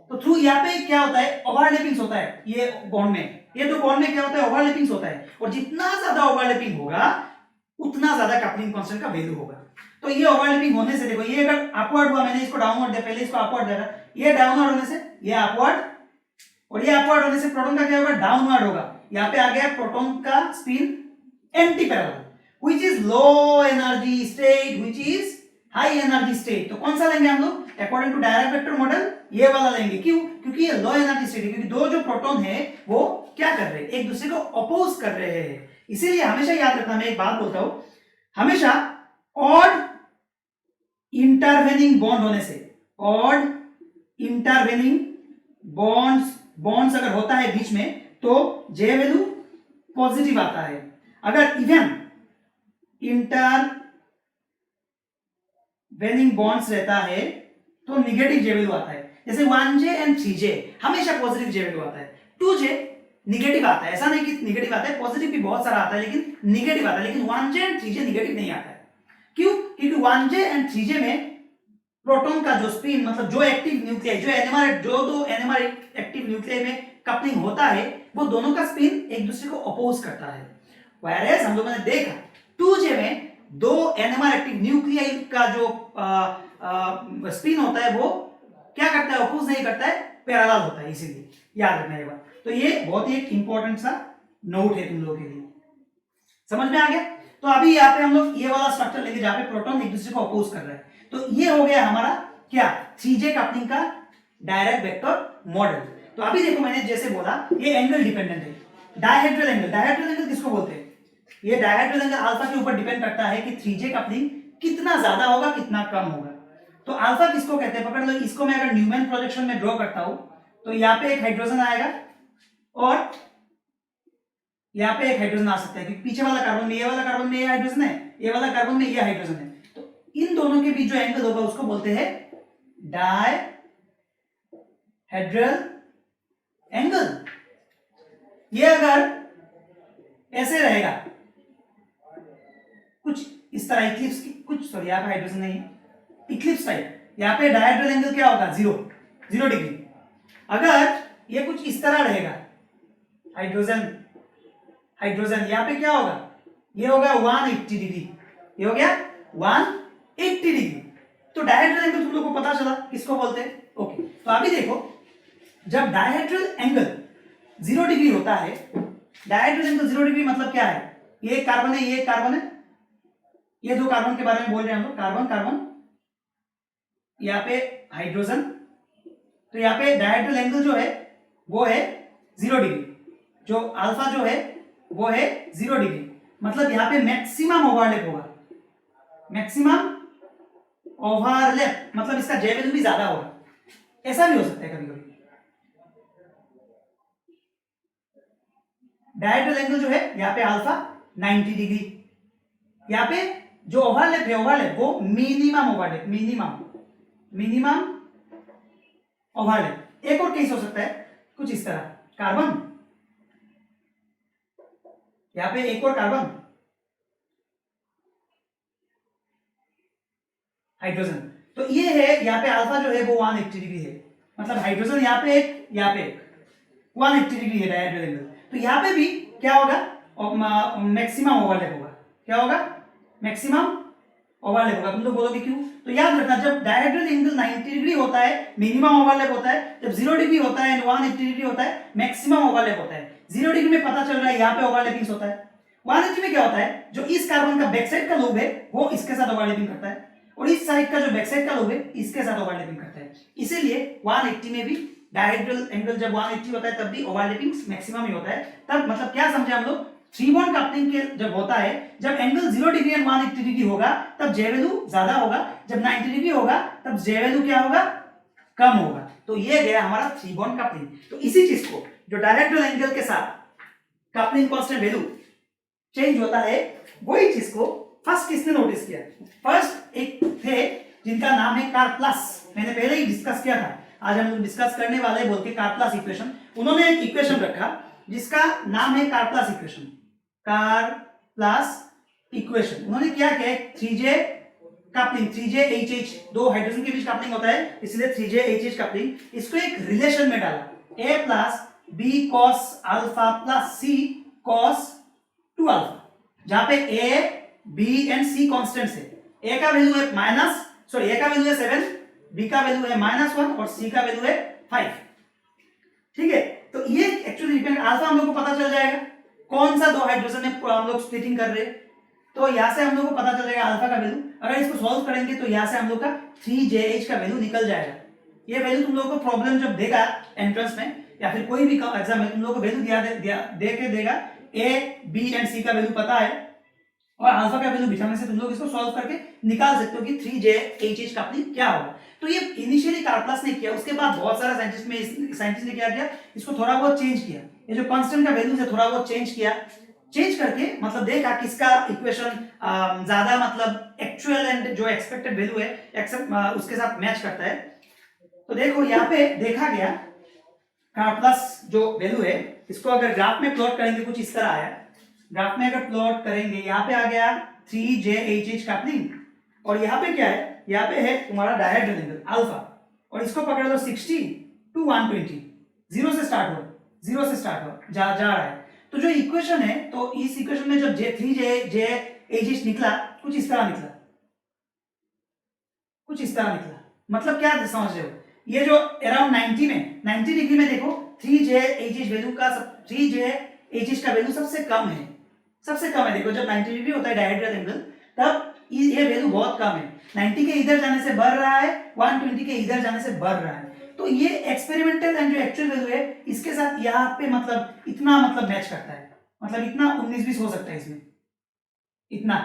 A: तो थ्रू यहाँ पे क्या होता है, ओवरलैपिंग होता है ये बॉन्ड में, ये तो बॉन्ड में क्या होता है, ओवरलैपिंग होता है। और जितना ज्यादा ओवरलैपिंग होगा उतना ज्यादा कपलिंग कांस्टेंट का वैल्यू होगा। तो ये ओवरलैपिंग होने से देखो, ये अगर अपवर्ड हुआ, मैंने इसको डाउनवर्ड दिया, पहले इसको अपवर्ड दिया, ये डाउनवर्ड होने से ये अपवर्ड, और ये अपवर्ड होने से प्रोटॉन का क्या होगा, डाउनवर्ड होगा। यहाँ पे आ गया प्रोटॉन का spin anti parallel, which is low energy state, which is high energy state. तो कौन सा लेंगे हम लोग, according to Dirac vector model ये वाला लेंगे। क्यों, क्योंकि ये लो एनर्जी स्टेट है, क्योंकि दो जो प्रोटॉन है वो क्या कर रहे हैं, एक दूसरे को अपोज कर रहे हैं। इसीलिए हमेशा याद रखना, मैं एक बात बोलता हूं, हमेशा ऑड इंटरवेनिंग बॉन्ड होने से, ऑड इंटरवेनिंग बॉन्ड्स अगर होता है बीच में, तो जे वैल्यू पॉजिटिव आता है। अगर इवन इंटरवेनिंग बॉन्ड्स रहता है तो निगेटिव जे वैल्यू आता है। जैसे 1J एंड 3J हमेशा पॉजिटिव जे वैल्यू आता है, 2J निगेटिव आता है। ऐसा नहीं कि निगेटिव आता है, पॉजिटिव भी बहुत सारा आता है, लेकिन निगेटिव आता है। लेकिन 1J एंड 3J निगेटिव नहीं आता है। क्यों, क्योंकि 1J एंड 3J में प्रोटॉन का जो स्पिन, मतलब जो एक्टिव न्यूक्लियस, जो दो एनएमआर एक्टिव न्यूक्लियस में कपलिंग होता है, वो दोनों का स्पिन एक दूसरे को अपोज करता है। Whereas हम लोगों ने देखा 2J में दो एनएमआर एक्टिव न्यूक्लियस का जो स्पिन होता है वो क्या करता है, अपोज नहीं करता है, पैरेलल होता है। इसीलिए याद रखना ये बात। तो ये बहुत ही एक इंपॉर्टेंट सा नोट है तुम लोगों के लिए। समझ में आ गया। तो अभी यहाँ पे हम लोग ये वाला स्ट्रक्चर लेंगे जहां पे प्रोटॉन एक दूसरे को अपोज कर रहा है। तो ये हो गया हमारा क्या, 3J कपलिंग का डायरेक्ट वेक्टर मॉडल। तो अभी देखो, मैंने जैसे बोला ये एंगल डिपेंडेंट है, डायहेड्रल एंगल। डायहेड्रल एंगल किसको बोलते हैं, ये डायहेड्रल एंगल अल्फा के ऊपर डिपेंड करता है कि 3J कपलिंग कितना ज्यादा होगा कितना कम होगा। तो अल्फा किसको कहते हैं, पकड़ लो, इसको मैं अगर न्यूमैन प्रोजेक्शन में ड्रॉ करता हूं तो यहाँ पे एक हाइड्रोजन आएगा और यहाँ पे एक हाइड्रोजन आ सकता है, क्योंकि पीछे वाला कार्बन में, ये वाला कार्बन में ये हाइड्रोजन है, ये वाला कार्बन में ये हाइड्रोजन है। तो इन दोनों के बीच जो एंगल होगा उसको बोलते हैं डायहेड्रल एंगल। ये अगर ऐसे रहेगा कुछ इस तरह, इक्लिप्स की कुछ, सॉरी यहाँ पे हाइड्रोजन नहीं है, इक्लिप्स टाइप, यहाँ पे डायहेड्रल एंगल क्या होगा, 0 डिग्री। अगर ये कुछ इस तरह रहेगा, हाइड्रोजन यहाँ पे क्या होगा, ये होगा 180 डिग्री, ये हो गया 180 डिग्री। तो डायहेड्रल एंगल तुम लोग को पता चला किसको बोलते हैं। ओके, तो अभी देखो, जब डायहेड्रल एंगल 0 डिग्री होता है, डायहेड्रल एंगल 0 डिग्री मतलब क्या है, ये कार्बन है, ये कार्बन है, ये दो कार्बन के बारे में बोल रहे हैं हम लोग, कार्बन कार्बन, यहाँ पे हाइड्रोजन। तो यहाँ पे डायहेड्रल एंगल जो है वो है 0 डिग्री, जो अल्फा जो है वो है 0 डिग्री। मतलब यहाँ पे मैक्सिमम ओवरलैप होगा, मैक्सिमम ओवरलैप, मतलब इसका जे वैल्यू भी ज्यादा होगा। ऐसा भी हो सकता है कभी कभी। डायहेड्रल एंगल जो है यहाँ पे अल्फा 90 डिग्री, यहाँ पे जो ओवरलैप है, ओवरलैप वो मिनिमम ओवरलैप, मिनिमम ओवरलैप। एक और केस हो सकता है कुछ इस तरह, कार्बन, यहाँ पे एक और कार्बन, हाइड्रोजन। तो ये है यहाँ पे अल्फा जो है वो 180 डिग्री है, मतलब हाइड्रोजन यहाँ पे एक, यहाँ पे एक, 180 डिग्री है डायहेड्रल एंगल। तो यहाँ पे भी क्या होगा, मैक्सिमम ओवरलैप होगा। क्या होगा? मैक्सिमम ओवरलैप होगा। तुम लोग बोलोगे क्यों? तो याद रखना, जब डायहेड्रल एंगल 90 डिग्री होता है मिनिमम ओवरलैप होता है, जब 0 डिग्री होता है एंड 180 डिग्री होता है मैक्सिमम ओवरलैप होता है। 0 डिग्री में पता चल रहा है यहाँ पे ओवरलैपिंग होता है। 180 में क्या होता है, जो इस कार्बन का बैक साइड का लोब है वो इसके साथ ओवरलैपिंग करता है और इस साइड का जो बैक साइड का लोब है इसके साथ ओवरलैपिंग करता है। इसीलिए 180 में भी डायहेड्रल एंगल जब 180 होता है तब भी ओवरलैपिंग मैक्सिमम ही होता है। तब मतलब क्या समझे हम लोग, 3 बॉन्ड कपलिंग के जब होता है, जब एंगल 0 डिग्री एंड 180 डिग्री होगा तब जे वैल्यू ज्यादा होगा, जब 90 डिग्री होगा तब जे वैल्यू क्या होगा? कम होगा। तो ये गया हमारा 3 बॉन्ड कपलिंग। तो इसी चीज को जो डायहेड्रल एंगल के साथ कपलिंग कांस्टेंट वैल्यू चेंज होता है, वही चीज को फर्स्ट किसने नोटिस किया? फर्स्ट एक थे जिनका नाम है कार्प्लास। मैंने पहले ही डिस्कस किया था, आज हम लोग डिस्कस करने वाले बोल के कार्प्लास इक्वेशन। उन्होंने एक इक्वेशन रखा जिसका नाम है कार्प्लास इक्वेशन। कार्प्लास इक्वेशन उन्होंने क्या किया? 3J कपलिंग, 3JHH, दो हाइड्रोजन के बीच कपलिंग होता है इसलिए 3JHH कपलिंग, इसको एक रिलेशन में डाला, A plus B cos alpha plus C cos 2 alpha, जहां पे A, B and C constants है। A का वैल्यू है A का वैल्यू है 7, B का वैल्यू है -1 और C का वैल्यू है 5। ठीक है, तो ये एक्चुअली डिपेंड, अल्फा हम लोग को पता चल जाएगा कौन सा दो हाइड्रोजन में हम लोग स्प्लिटिंग कर रहे हैं, तो यहां से हम लोग को पता चल जाएगा अल्फा का वैल्यू। अगर इसको सॉल्व करेंगे तो यहां से हम लोग का 3JH का वैल्यू निकल जाएगा। ये वैल्यू तुम लोगों को प्रॉब्लम जब देगा एंट्रेंस में या फिर कोई भी एग्जाम में तुम लोगों को वैल्यू दे के देगा, A, B एंड C का वैल्यू पता है और अल्फा का वैल्यू बिठाने से तुम लोग इसको सॉल्व करके निकाल सकते हो कि 3JHH कपलिंग क्या होगा। तो ये इनिशियली कार्प्लास ने किया, उसके बाद बहुत सारा साइंटिस्ट ने क्या किया, इसको थोड़ा बहुत चेंज किया, ये जो कांस्टेंट का वैल्यू है थोड़ा बहुत चेंज किया, चेंज करके मतलब देखा किसका इक्वेशन ज्यादा मतलब एक्चुअल एंड जो एक्सपेक्टेड वैल्यू है एक्सेप्ट उसके साथ मैच करता है। तो देखो यहाँ पे देखा गया कार्प्लास जो वैल्यू है, इसको अगर ग्राफ में प्लॉट करेंगे कुछ इस तरह आया। ग्राफ में अगर प्लॉट करेंगे यहाँ पे आ गया 3JHH कपलिंग और यहाँ पे क्या है, यहाँ पे है तुम्हारा डायहेड्रल एंगल अल्फा और इसको पकड़ लो 60 to 120, 0 से स्टार्ट हो जा रहा है। तो जो इक्वेशन है, तो इस इक्वेशन में जब 3JHH निकला कुछ इस तरह निकला, मतलब क्या समझ रहे हो, ये जो अराउंड 90 डिग्री में देखो 3JHH वैल्यू का 3JHH का वैल्यू सबसे कम है देखो जब 90 डिग्री होता है डायहेड्रल एंगल तब ये वैल्यू बहुत कम है, 90 के इधर जाने से बढ़ रहा है, 120 के इधर जाने से बढ़ रहा है। तो ये एक्सपेरिमेंटल एंड जो एक्चुअल वैल्यू है इसके साथ यहाँ पे मतलब इतना मतलब मैच करता है, मतलब इतना 19-20 हो सकता है, इसमें इतना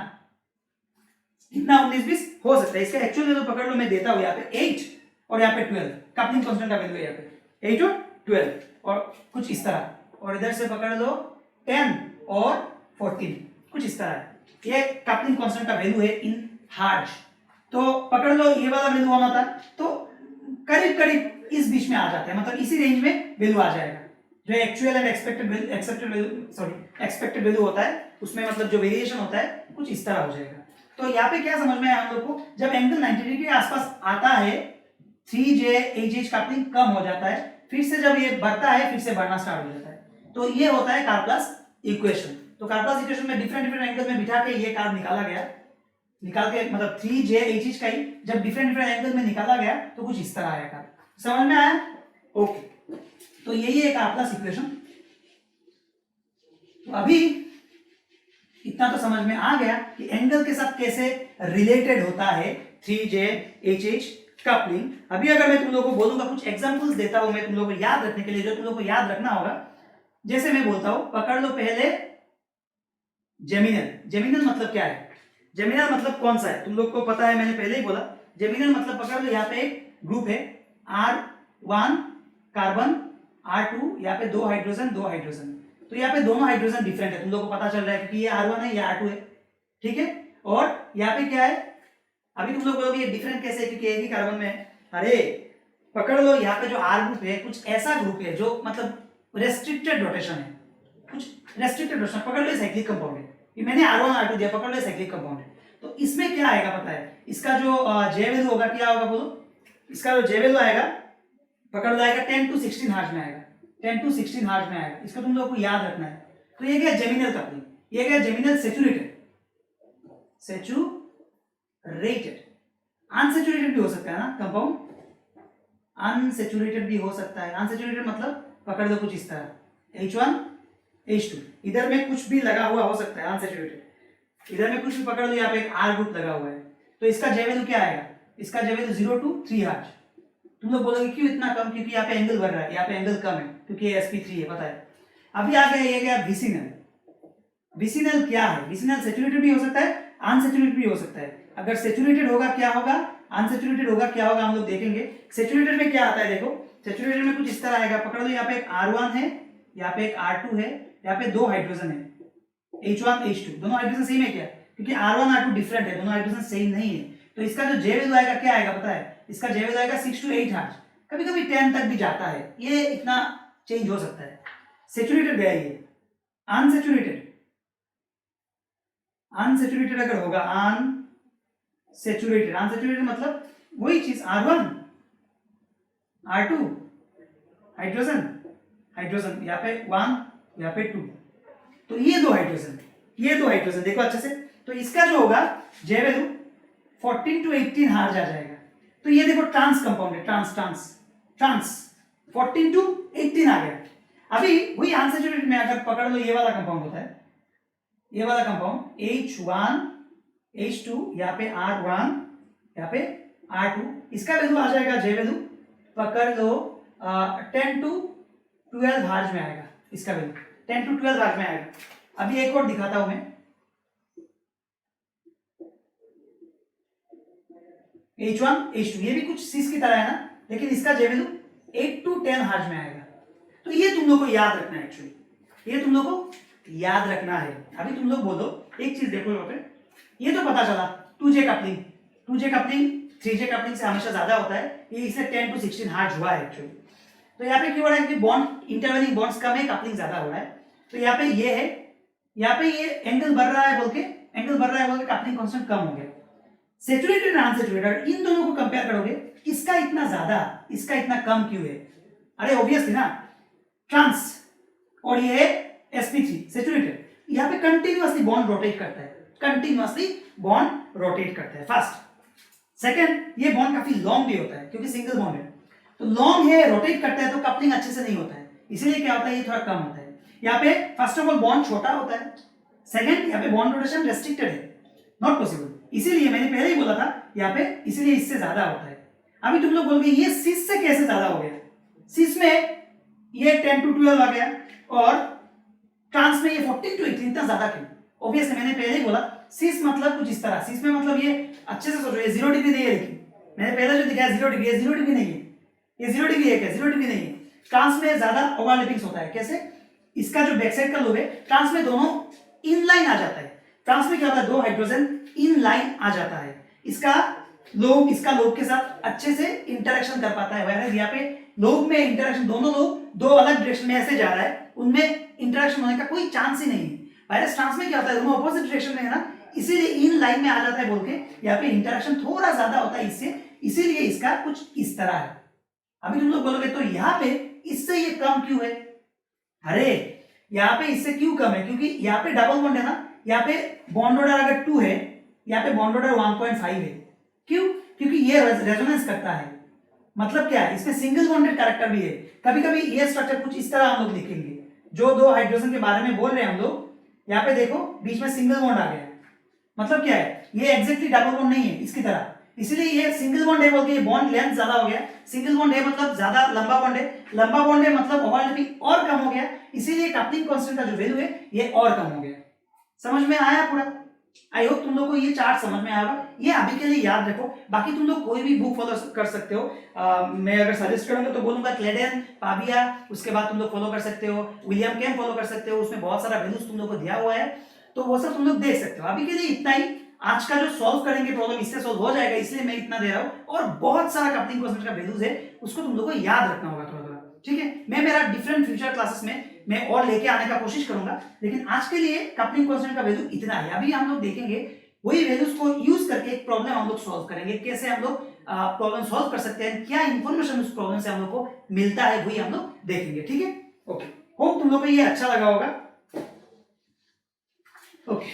A: 19-20 हो सकता है। इसका एक्चुअल वैल्यू पकड़ लो, मैं देता हूँ यहाँ पे 8 और यहाँ पे 12, कपलिंग कांस्टेंट का वैल्यू है यहाँ पे 8 और 12 और कुछ इस तरह, और इधर से पकड़ लो 10 और 14 कुछ इस तरह है। ये कपलिंग कांस्टेंट का वैल्यू है इन हार्ज। तो पकड़ लो ये वाला वैल्यू आना था, तो करीब इस बीच में आ जाता है, मतलब इसी रेंज में वैल्यू आ जाएगा। जो एक्चुअल एंड एक्सपेक्टेड वैल्यू होता है उसमें मतलब जो वेरिएशन होता है कुछ इस तरह हो जाएगा। तो यहाँ पे क्या समझ में आया हम लोग को, जब एंगल 90 डिग्री के आसपास आता है 3JHH कपलिंग कम हो जाता है, फिर से जब ये बढ़ता है फिर से बढ़ना स्टार्ट हो जाता है। तो ये होता है कार्प्लास इक्वेशन। तो कार्प्लास इक्वेशन में डिफरेंट एंगल में बिठा के ये कार्व निकाला गया, निकाल के मतलब 3JHH का ही जब डिफरेंट एंगल में निकाला गया तो कुछ इस तरह आया कार्व। समझ में आया? ओके, तो यही है कार्प्लास इक्वेशन। तो अभी इतना तो समझ में आ गया कि एंगल के साथ कैसे रिलेटेड होता है 3JHH कपलिंग। अभी अगर मैं तुम लोगों को बोलूंगा कुछ एग्जांपल्स देता हूं मैं तुम लोगों को याद रखने के लिए, जो तुम लोगों को याद रखना होगा। जैसे मैं बोलता हूं, पकड़ लो पहले जेमिनल मतलब क्या है? जेमिनल मतलब कौन सा है तुम लोग को पता है, मैंने पहले ही बोला। जेमिनल मतलब पकड़ लो यहाँ पे एक ग्रुप है R1 कार्बन, R2 यहाँ पे दो हाइड्रोजन, तो यहाँ पे दोनों हाइड्रोजन डिफरेंट है, तुम लोग को पता चल रहा है कि ये R1 है, ये R2 है, ठीक है। और यहाँ पे क्या है, अभी तुम लोग बोलोगे ये डिफरेंट कैसे है क्योंकि एक ही कार्बन में है। अरे पकड़ लो यहाँ पे जो R ग्रुप है कुछ ऐसा ग्रुप है जो मतलब रेस्ट्रिक्टेड रोटेशन है, कुछ रेस्ट्रिक्टेड रोटेशन। पकड़ लो साइक्लिक कंपाउंड है, ये मैंने R1 R2 दिया, पकड़ लो साइक्लिक कंपाउंड है। तो इसमें क्या आएगा पता है, इसका जो जे वैल्यू होगा क्या होगा बोलो, इसका जो जे वैल्यू आएगा पकड़ लो आएगा 10 to 16 हार्ज में आएगा, 10 to 16 हार्ज में आएगा। इसको तुम लोग को याद रखना है। तो ये गया जेमिनल कपलिंग, ये गया जेमिनल सैचुरेटेड, सैचुरेटेड। अनसैचुरेटेड भी हो सकता है ना कंपाउंड, अनसैचुरेटेड भी हो सकता है। अनसैचुरेटेड मतलब पकड़ दो कुछ इस तरह H1 H2, इधर में कुछ भी लगा हुआ हो सकता है अनसैचुरेटेड, इधर में कुछ भी पकड़ लो, यहाँ पे एक R ग्रुप लगा हुआ है, तो इसका जे वैल्यू क्या आएगा, इसका जे वैल्यू 0 to 3 हर्ट्ज। तुम लोग बोलोगे क्यों इतना कम, क्योंकि यहाँ पे एंगल बढ़ रहा है, यहाँ पे एंगल कम है क्योंकि ये sp3 है, पता है। अभी आ गया ये गया विसिनल। विसिनल क्या है, विसिनल सैचुरेटेड भी हो सकता है, अनसैचुरेटेड भी हो सकता है। अगर सैचुरेटेड होगा क्या होगा, अनसैचुरेटेड होगा क्या होगा, हम लोग देखेंगे। सैचुरेटेड में क्या आता है, देखो सैचुरेटेड में कुछ इस तरह आएगा, पकड़ लो यहाँ पे एक R1 है, यहाँ पे एक R2 है, यहाँ पे दो हाइड्रोजन है H1 H2, दोनों हाइड्रोजन सेम है क्या, क्योंकि R1 R2 डिफरेंट है, दोनों हाइड्रोजन सेम नहीं है। तो इसका जो जे वैल्यू आएगा क्या आएगा पता है, इसका जे वैल्यू आएगा 6 to 8 हर्ट्ज, कभी कभी 10 तक भी जाता है, ये इतना चेंज हो सकता है। सैचुरेटेड गया ये। अनसैचुरेटेड, अनसैचुरेटेड अगर होगा, अनसैचुरेटेड, अनसैचुरेटेड मतलब वही चीज R1 R2 हाइड्रोजन, हाइड्रोजन यहाँ पे 1 यहाँ पे 2, तो ये दो हाइड्रोजन, ये दो हाइड्रोजन देखो अच्छे से, तो इसका जो होगा जे वैल्यू 14 to 18 हार्ज आ जाएगा। तो ये देखो ट्रांस कंपाउंड है, ट्रांस ट्रांस ट्रांस 14 to 18 आ गया। अभी वही अनसैचुरेटेड में अगर पकड़ लो ये वाला कंपाउंड होता है, ये वाला कंपाउंड H1 H2, यहाँ पे R1 यहाँ पे R2, इसका वैल्यू आ जाएगा जे वैल्यू पकड़ लो 10 to 12 हार्ज में आएगा, इसका वैल्यू 10 to 12 हार्ज में आएगा। अभी एक और दिखाता हूं मैं, H1 H2 ये भी कुछ सीस की तरह है ना, लेकिन इसका जे वैल्यू 8 to 10 हार्ज में आएगा। तो ये तुम लोग को याद रखना है, एक्चुअली ये तुम लोग को याद रखना है। अभी तुम लोग बोलो एक चीज देखो यहाँ पे, ये तो पता चला 2J coupling, 2J coupling 3J coupling से हमेशा ज्यादा होता है, ये इसे 10 to 16 हार्ज हुआ है एक्चुअली। तो यहाँ पे क्यों हो रहा है कि बॉन्ड इंटरवेलिंग बॉन्ड्स कम है, कपलिंग ज्यादा हो रहा है। तो यहाँ पे ये है, यहाँ पे ये एंगल बढ़ रहा है बोल के, एंगल बढ़ रहा है बोल के कपलिंग कांस्टेंट कम हो गया। सैचुरेटेड एंड अनसैचुरेटेड इन दोनों को कंपेयर करोगे, इसका इतना ज्यादा इसका इतना कम क्यों है, अरे ऑब्वियसली ना, ट्रांस और ये sp3 सैचुरेटेड, यहाँ पे कंटिन्यूअसली बॉन्ड रोटेट करता है, कंटिन्यूअसली बॉन्ड रोटेट करता है फर्स्ट। सेकंड, ये बॉन्ड काफी लॉन्ग भी होता है क्योंकि सिंगल बॉन्ड है, तो लॉन्ग है रोटेट करता है तो कपलिंग अच्छे से नहीं होता है, इसीलिए क्या होता है ये थोड़ा कम होता है। यहाँ पे फर्स्ट ऑफ ऑल बॉन्ड छोटा होता है, सेकंड यहाँ पे बॉन्ड रोटेशन रेस्ट्रिक्टेड है, नॉट पॉसिबल, इसीलिए मैंने पहले ही बोला था यहाँ पे, इसीलिए इससे ज्यादा होता है। अभी तुम लोग बोलोगे ये सिस से कैसे ज्यादा हो गया, सिस में ये 10 to 12 आ गया और ट्रांस में ये 14 to 18, इतना ज्यादा क्यों? ऑब्वियसली मैंने पहले ही बोला सिस मतलब कुछ इस तरह, सिस में मतलब ये अच्छे से सोचो, ये 0 डिग्री नहीं है, देखिए मैंने पहले जो दिखाया 0 डिग्री, ये 0 डिग्री नहीं है, ये 0 डिग्री है क्या, 0 डिग्री नहीं है। ट्रांस में ज्यादा ओवरलैपिंग्स होता है, कैसे, इसका जो बैक साइड का लोब है, ट्रांस में दोनों इन लाइन आ जाता है, ट्रांस में क्या होता है दो हाइड्रोजन इन लाइन आ जाता है, इसका लोब के साथ अच्छे से इंटरेक्शन कर पाता है। वैसे यहाँ पे लोब में इंटरेक्शन, दोनों लोब दो अलग डायरेक्शन में ऐसे जा रहा है, उनमें इंटरेक्शन होने का कोई चांस ही नहीं है। वायरस ट्रांस में क्या होता है दोनों अपोजिट डायरेक्शन में है ना, इसीलिए इन लाइन में आ जाता है बोल के यहाँ पे इंटरेक्शन थोड़ा ज्यादा होता है इससे, इसीलिए इसका कुछ इस तरह है। अभी तुम लोग बोलोगे तो यहाँ पे इससे ये कम क्यों है, अरे यहाँ पे इससे क्यों कम है, क्योंकि यहाँ पे डबल बॉन्ड है ना, यहाँ पे बॉन्ड ऑर्डर अगर 2 है, यहाँ पे बॉन्ड ऑर्डर 1.5 है, क्यों, क्योंकि ये रेजोनेंस करता है, मतलब क्या है इसमें सिंगल बॉन्डेड कैरेक्टर भी है। कभी कभी ये स्ट्रक्चर कुछ इस तरह हम लोग लिखेंगे, जो दो हाइड्रोजन के बारे में बोल रहे हैं हम लोग, यहाँ पे देखो बीच में सिंगल बॉन्ड आ गया, मतलब क्या है ये एग्जैक्टली डबल बॉन्ड नहीं है इसकी तरह, इसीलिए ये सिंगल बॉन्ड है बोल के ये बॉन्ड लेंथ ज्यादा हो गया, सिंगल बॉन्ड है मतलब ज्यादा लंबा बॉन्ड है, लंबा बॉन्ड है मतलब ओवरलैपिंग और कम हो गया, इसीलिए कपलिंग कांस्टेंट का जो वैल्यू है ये और कम हो गया। समझ में आया पूरा? आई होप तुम लोग को ये चार्ट समझ में आएगा, ये अभी के लिए याद रखो। बाकी तुम लोग कोई भी बुक फॉलो कर सकते हो, मैं अगर सजेस्ट करूंगा तो बोलूंगा क्लेडेन, पाबिया, उसके बाद तुम लोग फॉलो कर सकते हो, विलियम केम फॉलो कर सकते हो, उसमें बहुत सारा वैल्यूज तुम लोग को दिया हुआ है, तो वो सब तुम लोग देख सकते हो। अभी के लिए इतना ही, आज का जो सॉल्व करेंगे प्रॉब्लम इससे सॉल्व हो जाएगा, इसलिए मैं इतना दे रहा हूँ, और बहुत सारा कपलिंग कांस्टेंट का वैल्यूज है उसको तुम लोग को याद रखना होगा थोड़ा थोड़ा, ठीक है। मैं मेरा डिफरेंट फ्यूचर क्लासेस में मैं और लेके आने का कोशिश करूंगा, लेकिन आज के लिए कपलिंग कांस्टेंट का वैल्यू इतना है। अभी हम लोग देखेंगे वही वैल्यूज को यूज करके एक प्रॉब्लम हम लोग सॉल्व करेंगे, कैसे हम लोग प्रॉब्लम सॉल्व कर सकते हैं, क्या इंफॉर्मेशन उस प्रॉब्लम से हम लोग को मिलता है, वही हम लोग देखेंगे, ठीक है। ओके, होप तुम लोग को ये अच्छा लगा होगा। ओके,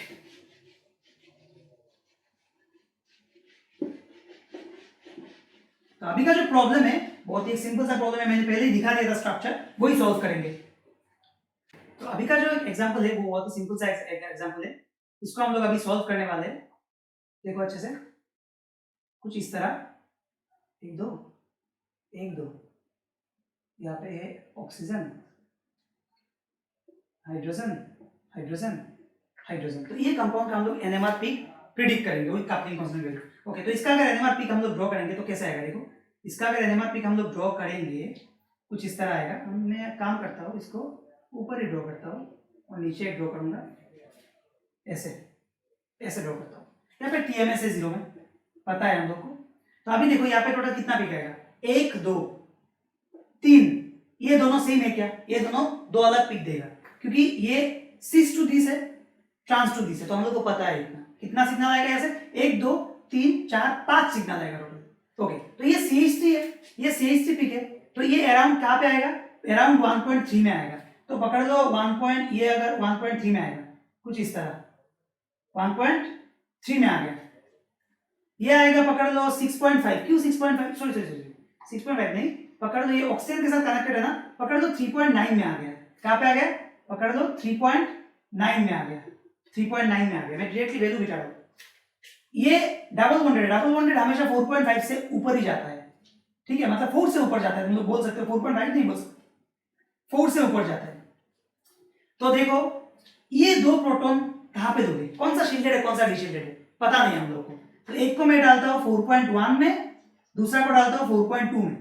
A: तो अभी का जो प्रॉब्लम है बहुत ही सिंपल सा प्रॉब्लम है, मैंने पहले ही दिखा दिया था स्ट्रक्चर, वही सॉल्व करेंगे। तो अभी का जो एग्जांपल है वो बहुत ही सिंपल सा एग्जांपल है, इसको हम लोग अभी सॉल्व करने वाले हैं। देखो अच्छे से, कुछ इस तरह, एक दो, यहाँ पे है ऑक्सीजन, हाइड्रोजन, हाइड्रोजन, हाइड्रोजन। तो ये कंपाउंड का हम लोग एनएमआर पीक प्रिडिक्ट करेंगे with coupling constant value. Okay, तो इसका अगर एनएमआर पीक हम लोग ड्रॉ करेंगे तो कैसा आएगा, देखो इसका अगर एनएमआर पीक हम लोग ड्रॉ करेंगे कुछ इस तरह आएगा। मैं काम करता हूँ, इसको ऊपर ही ड्रॉ करता हूँ और नीचे ड्रॉ करूंगा, ऐसे ऐसे ड्रॉ करता हूँ। यहाँ पे टीएमएस है 0 में, पता है हम लोग को। तो अभी देखो यहाँ पे टोटल कितना पीक आएगा, 1 2 3, ये दोनों सेम है क्या, ये दोनों दो अलग पीक देगा, क्योंकि ये सिस टू दिस है, ट्रांस टू दिस है, तो हम लोग को पता है इतना। कितना सिग्नल आएगा यहाँ से, 1 2 3 4 5 सिग्नल आएगा टोटल। ओके, तो ये CH3 है, ये CH3 पिक है, तो ये अराउंड कहाँ पे आएगा, अराउंड 1.3 में आएगा। तो पकड़ लो 1. ये अगर 1.3 में आएगा कुछ इस तरह, 1.3 में आ गया, ये आएगा पकड़ लो 6.5, क्यों 6.5, सॉरी 6.5 नहीं, पकड़ लो ये ऑक्सीजन के साथ कनेक्टेड है ना, पकड़ लो 3.9 में आ गया। कहाँ पे आ गया, पकड़ लो 3.9 में आ गया, 3.9 में आ गया। मैं डायरेक्टली वैल्यू बिठा रहा हूं। ये डबल बॉन्डेड हमेशा 4.5 से ऊपर ही जाता है, ठीक है, मतलब 4 से ऊपर जाता है, तुम लोग बोल सकते हो 4.5 नहीं बोल सकते, 4 से ऊपर जाता है। तो देखो ये दो प्रोटॉन कहां पे दोगे, कौन सा शील्डेड है कौन सा डिशील्डेड है पता नहीं हम लोग को। तो एक को मैं डालता हूं 4.1 में, दूसरा को डालता हूं 4.2 में,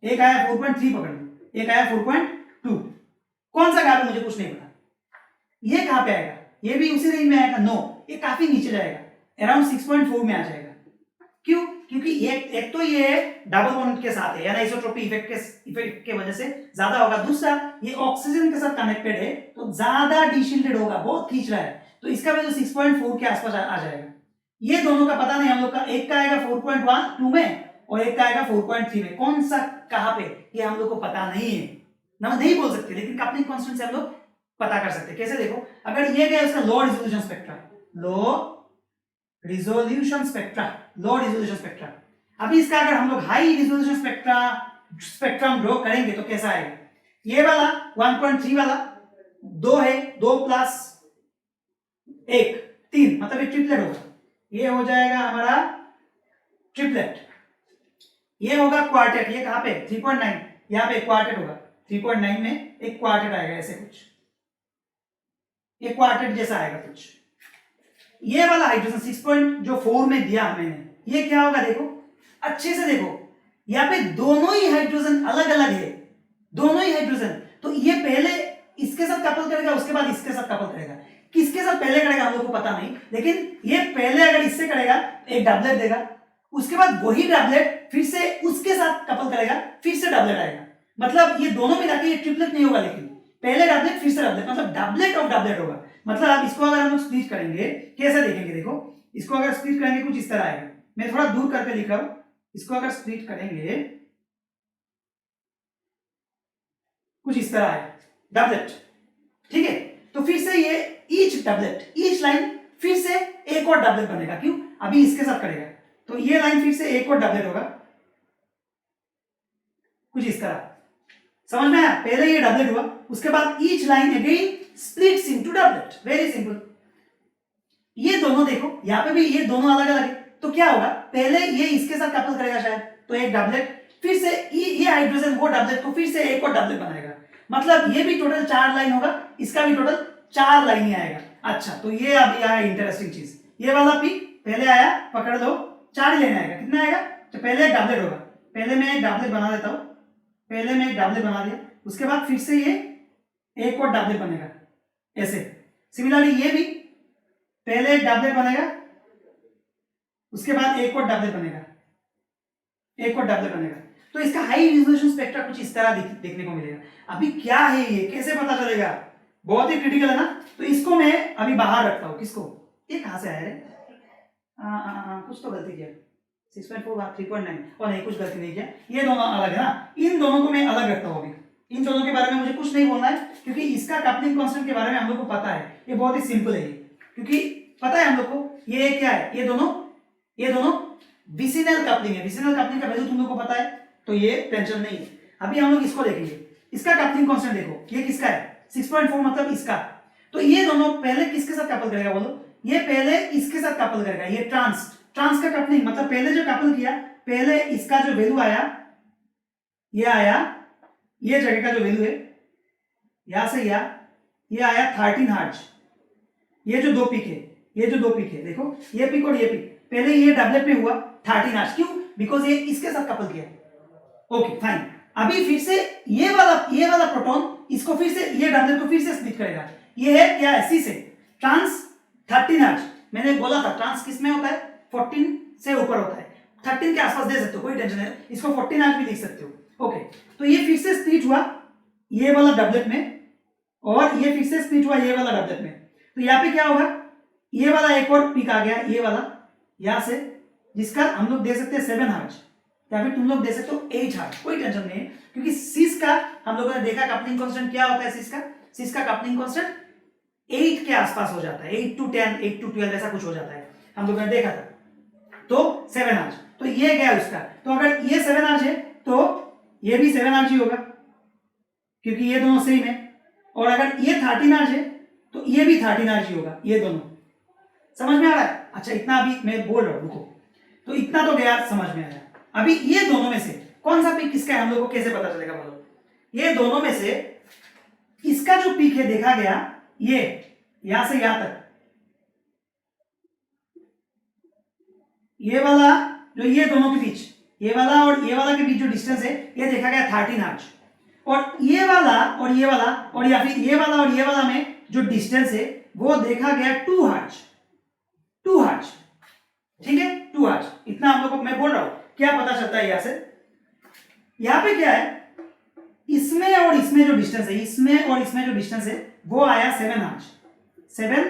A: एक आया 4.3 पकड़ लो, एक आया 4.2, कौन सा गैप मुझे कुछ नहीं पता। ये कहां पे आएगा, ये भी उसी रेंज में आएगा, नो ये काफी नीचे जाएगा, अराउंड 6.4 में आ जाएगा। क्यों, क्योंकि एक तो ये डबल बॉन्ड के साथ है, एनिसोट्रोपी इफेक्ट के वजह से ज्यादा होगा, दूसरा ये ऑक्सीजन के साथ कनेक्टेड है तो ज्यादा डिशिल्डेड होगा, बहुत खींच रहा है, तो इसका वैल्यू 6.4 के आसपास आ जाएगा। ये दोनों का पता नहीं हम लोग का, एक का आएगा 4.12 में और एक का आएगा 4.3 में, कौन सा कहां पे ये हम लोग को पता नहीं है, ना नहीं बोल सकते, लेकिन कपलिंग कांस्टेंट से हम लोग पता कर सकते। कैसे, देखो अगर ये गया उसका लो रिजोल्यूशन स्पेक्ट्रा, लो रिजोल्यूशन स्पेक्ट्रा, अभी इसका अगर हम लोग हाई रिजोल्यूशन स्पेक्ट्रम ड्रॉ करेंगे तो कैसा आएगा, ये वाला 1.3 वाला 2 है, 2 प्लस 1 3, मतलब एक ट्रिपलेट होगा, ये हो जाएगा हमारा ट्रिपलेट, ये होगा क्वार्टेट, ये कहां पे 3.9, यहां पे क्वार्टेट होगा, 3.9 में एक क्वार्टेट आएगा, ऐसे कुछ ये क्वार्टेट जैसा आएगा कुछ। ये वाला हाइड्रोजन 6.4 में दिया मैंने, ये क्या होगा देखो अच्छे से, देखो यहाँ पे दोनों ही हाइड्रोजन अलग अलग है, दोनों ही हाइड्रोजन, तो ये पहले इसके साथ कपल करेगा उसके बाद इसके साथ कपल करेगा, किसके साथ पहले करेगा हम लोग को पता नहीं, लेकिन ये पहले अगर इससे करेगा एक डबलेट देगा, उसके बाद वही डबलेट फिर से उसके साथ कपल करेगा, फिर से डबलेट आएगा, मतलब ये दोनों मिला के ये ट्रिपलेट नहीं होगा, लेकिन पहले डबलेट फिर से डबलेट, मतलब डबलेट ऑफ डबलेट होगा। मतलब आप इसको अगर हम लोग स्प्लिट करेंगे कैसे देखेंगे, देखो इसको अगर स्प्लिट करेंगे कुछ इस तरह आएगा, मैं थोड़ा दूर करके लिख रहा हूं, इसको अगर स्प्लिट करेंगे कुछ इस तरह आएगा डबलेट, ठीक है, तो फिर से ये ईच डबलेट, ईच लाइन फिर से एक और डबलेट बनेगा, क्यों, अभी इसके साथ करेगा तो ये लाइन फिर से एक और डबलेट होगा कुछ इस तरह, समझ में आया, पहले ये डबलेट हुआ उसके बाद each line again splits into doublet, very simple. ये दोनों देखो यहां पे भी ये दोनों अलग अलग है, तो क्या होगा, पहले ये इसके साथ कपल करेगा शायद, तो एक डबलेट, फिर से ये हाइड्रोजन वो डबलेट को फिर से एक और डबलेट बनाएगा, मतलब ये भी टोटल 4 लाइन होगा, इसका भी टोटल 4 लाइन ही आएगा। अच्छा, तो ये अभी आया इंटरेस्टिंग चीज, ये वाला पी पहले आया पकड़ लो 4 लाइन आएगा, कितना आएगा, तो पहले एक डबलेट होगा, पहले मैं एक डबलेट बना देता हूं, पहले मैं एक डबलेट बना दिया, उसके बाद फिर से ये एक और डबलेट बनेगा ऐसे, सिमिलरली ये भी पहले एक डबलेट बनेगा उसके बाद एक और डबलेट बनेगा, एक और डबलेट बनेगा, तो इसका हाई रिजोल्यूशन स्पेक्ट्रा कुछ इस तरह देखने को मिलेगा। अभी क्या है ये कैसे पता चलेगा, बहुत ही क्रिटिकल है ना, तो इसको मैं अभी बाहर रखता हूं, किसको, ये कहां से आया रे, कुछ तो गलती किया, 6.4 3.9, और नहीं कुछ गलती नहीं किया, ये दोनों अलग है ना, इन दोनों को मैं अलग रखता हूं अभी, इन दोनों के बारे में मुझे कुछ नहीं बोलना है, क्योंकि इसका कपलिंग कांस्टेंट के बारे में हम लोग को पता है, ये बहुत ही सिंपल है, क्योंकि पता है हम लोग को ये क्या है, ये दोनों विसिनल कपलिंग है। विसिनल कपलिंग का वैल्यू तुम लोग को पता है, तो ये टेंशन नहीं है। अभी हम लोग इसको देखेंगे, इसका कपलिंग कांस्टेंट देखो, ये किसका है 6.4, मतलब इसका। तो ये दोनों पहले किसके साथ कपल करेगा बोलो, ये पहले इसके साथ कपल करेगा, ये ट्रांस का कपलिंग, मतलब पहले जो कपल किया, पहले इसका जो वैल्यू आया, ये आया, ये जगह का जो वैल्यू है यहां से ये आया 13 हर्ट्ज। ये जो दो पिक है देखो, ये पिक और ये पिक, पहले ये डबलेट में हुआ 13 हर्ट्ज, क्यों, बिकॉज ये इसके साथ कपल किया। ओके फाइन, अभी फिर से ये वाला प्रोटॉन इसको फिर से, ये डबलेट को फिर से स्प्लिट करेगा। ये है क्या है, सी से ट्रांस 13 हर्ट्ज। मैंने बोला था ट्रांस किस में होता है, 14 से ऊपर होता है, 13 के आसपास दे सकते हो, कोई टेंशन नहीं, इसको 14 हर्ट्ज भी लिख सकते हो। ओके, तो ये फिर से स्प्लिट हुआ ये वाला डबलेट में, और ये फिर से स्प्लिट हुआ ये वाला डबलेट में। तो यहाँ पे क्या होगा, ये वाला एक और पिक आ गया, ये वाला यहां से, जिसका हम लोग दे सकते हैं 7 हर्ट्ज, या फिर तुम लोग दे सकते हो 8 हर्ट्ज, कोई टेंशन नहीं है, क्योंकि सिस का हम लोगों ने देखा कपलिंग कांस्टेंट क्या होता है, सिस का कपलिंग कांस्टेंट 8 के आसपास हो जाता है, 8 to 10, 8 to 12 ऐसा कुछ हो जाता है, हम लोगों ने देखा था। तो 7 हर्ट्ज, तो ये गया उसका। तो अगर ये 7 हर्ट्ज है तो ये भी 7 हर्ट्ज ही होगा, क्योंकि ये दोनों सेम है। और अगर ये 13 हर्ट्ज है तो ये भी 13 हर्ट्ज ही होगा, ये दोनों। समझ में आ रहा है? अच्छा, इतना अभी मैं बोल रहा हूं, रुको। तो इतना तो गया, समझ में आया। अभी ये दोनों में से कौन सा पीक किसका है, हम लोग को कैसे पता चलेगा बोलो। ये दोनों में से इसका जो पीक है देखा गया, ये यहां से यहां तक, ये वाला जो ये दोनों के बीच, ये वाला और ये वाला के बीच जो डिस्टेंस है, ये देखा गया 13 हर्ट्ज। और ये वाला और ये वाला, और या फिर ये वाला और ये वाला में जो डिस्टेंस है वो देखा गया 2 हर्ट्ज। ठीक है, 2 हर्ट्ज। इतना हम लोग को मैं बोल रहा हूं, क्या पता चलता है यहां से, यहां पे क्या है, इसमें और इसमें जो डिस्टेंस है, इसमें और इसमें जो डिस्टेंस है वो आया 7 हर्ट्ज। 7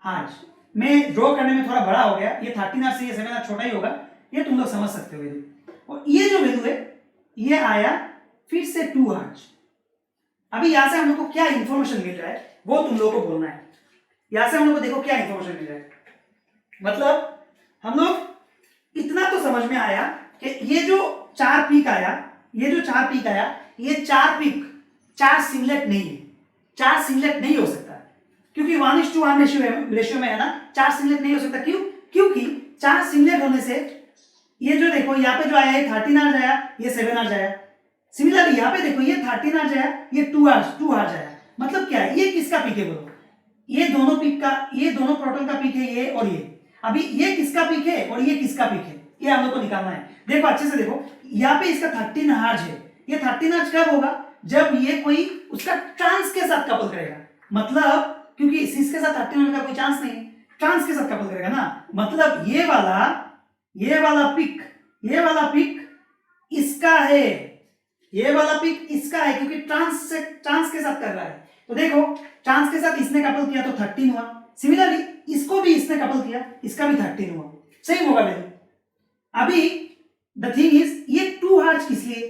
A: हर्ट्ज में ड्रॉ करने में थोड़ा बड़ा हो गया, ये 13 हर्ट्ज से ये 7 हर्ट्ज छोटा ही होगा, ये तुम लोग समझ सकते हो वैल्यू। और ये जो वैल्यू है ये आया फिर से 2 हर्ट्ज। अभी यहां से हम लोग को क्या इंफॉर्मेशन मिल रहा है वो तुम लोग को बोलना है। यहां से हम लोग को देखो क्या इंफॉर्मेशन मिल रहा है, मतलब हम लोग इतना तो समझ में आया कि ये जो 4 पीक आया, ये 4 पीक 4 सिंगलेट नहीं है, 4 सिंगलेट नहीं हो सकता, क्योंकि 1:1 रेशियो में है ना, 4 सिंगलेट नहीं हो सकता। क्यों? क्योंकि 4 सिंगलेट होने से ये जो देखो यहाँ पे जो आया, ये 13 हर्ट्ज आया, ये 7 हर्ट्ज आया। सिमिलरली यहाँ पे देखो, ये 13 हर्ट्ज आया, ये 2 हर्ट्ज आया। मतलब क्या है, ये किसका पीक है बोलो, ये दोनों पीक का, ये दोनों प्रोटॉन का पीक है, ये और ये। अभी ये किसका पीक है और ये किसका पीक है, ये हम लोग को निकालना है। देखो अच्छे से देखो, यहाँ पे इसका 13 हर्ट्ज है, ये 13 हर्ट्ज कब होगा, जब ये कोई उसका ट्रांस के साथ कपल करेगा, मतलब क्योंकि सिस के साथ 13 होने का कोई चांस नहीं, ट्रांस के साथ कपल करेगा ना, मतलब ये वाला पिक इसका है, ये वाला पिक इसका है, क्योंकि ट्रांस के साथ कर रहा है। तो देखो ट्रांस के साथ इसने कपल किया तो 13 हुआ, सिमिलरली इसको भी इसने कपल किया, इसका भी 13 हुआ, सही होगा वैल्यू। अभी द थिंग इज, ये 2 हर्ट्ज किस लिए,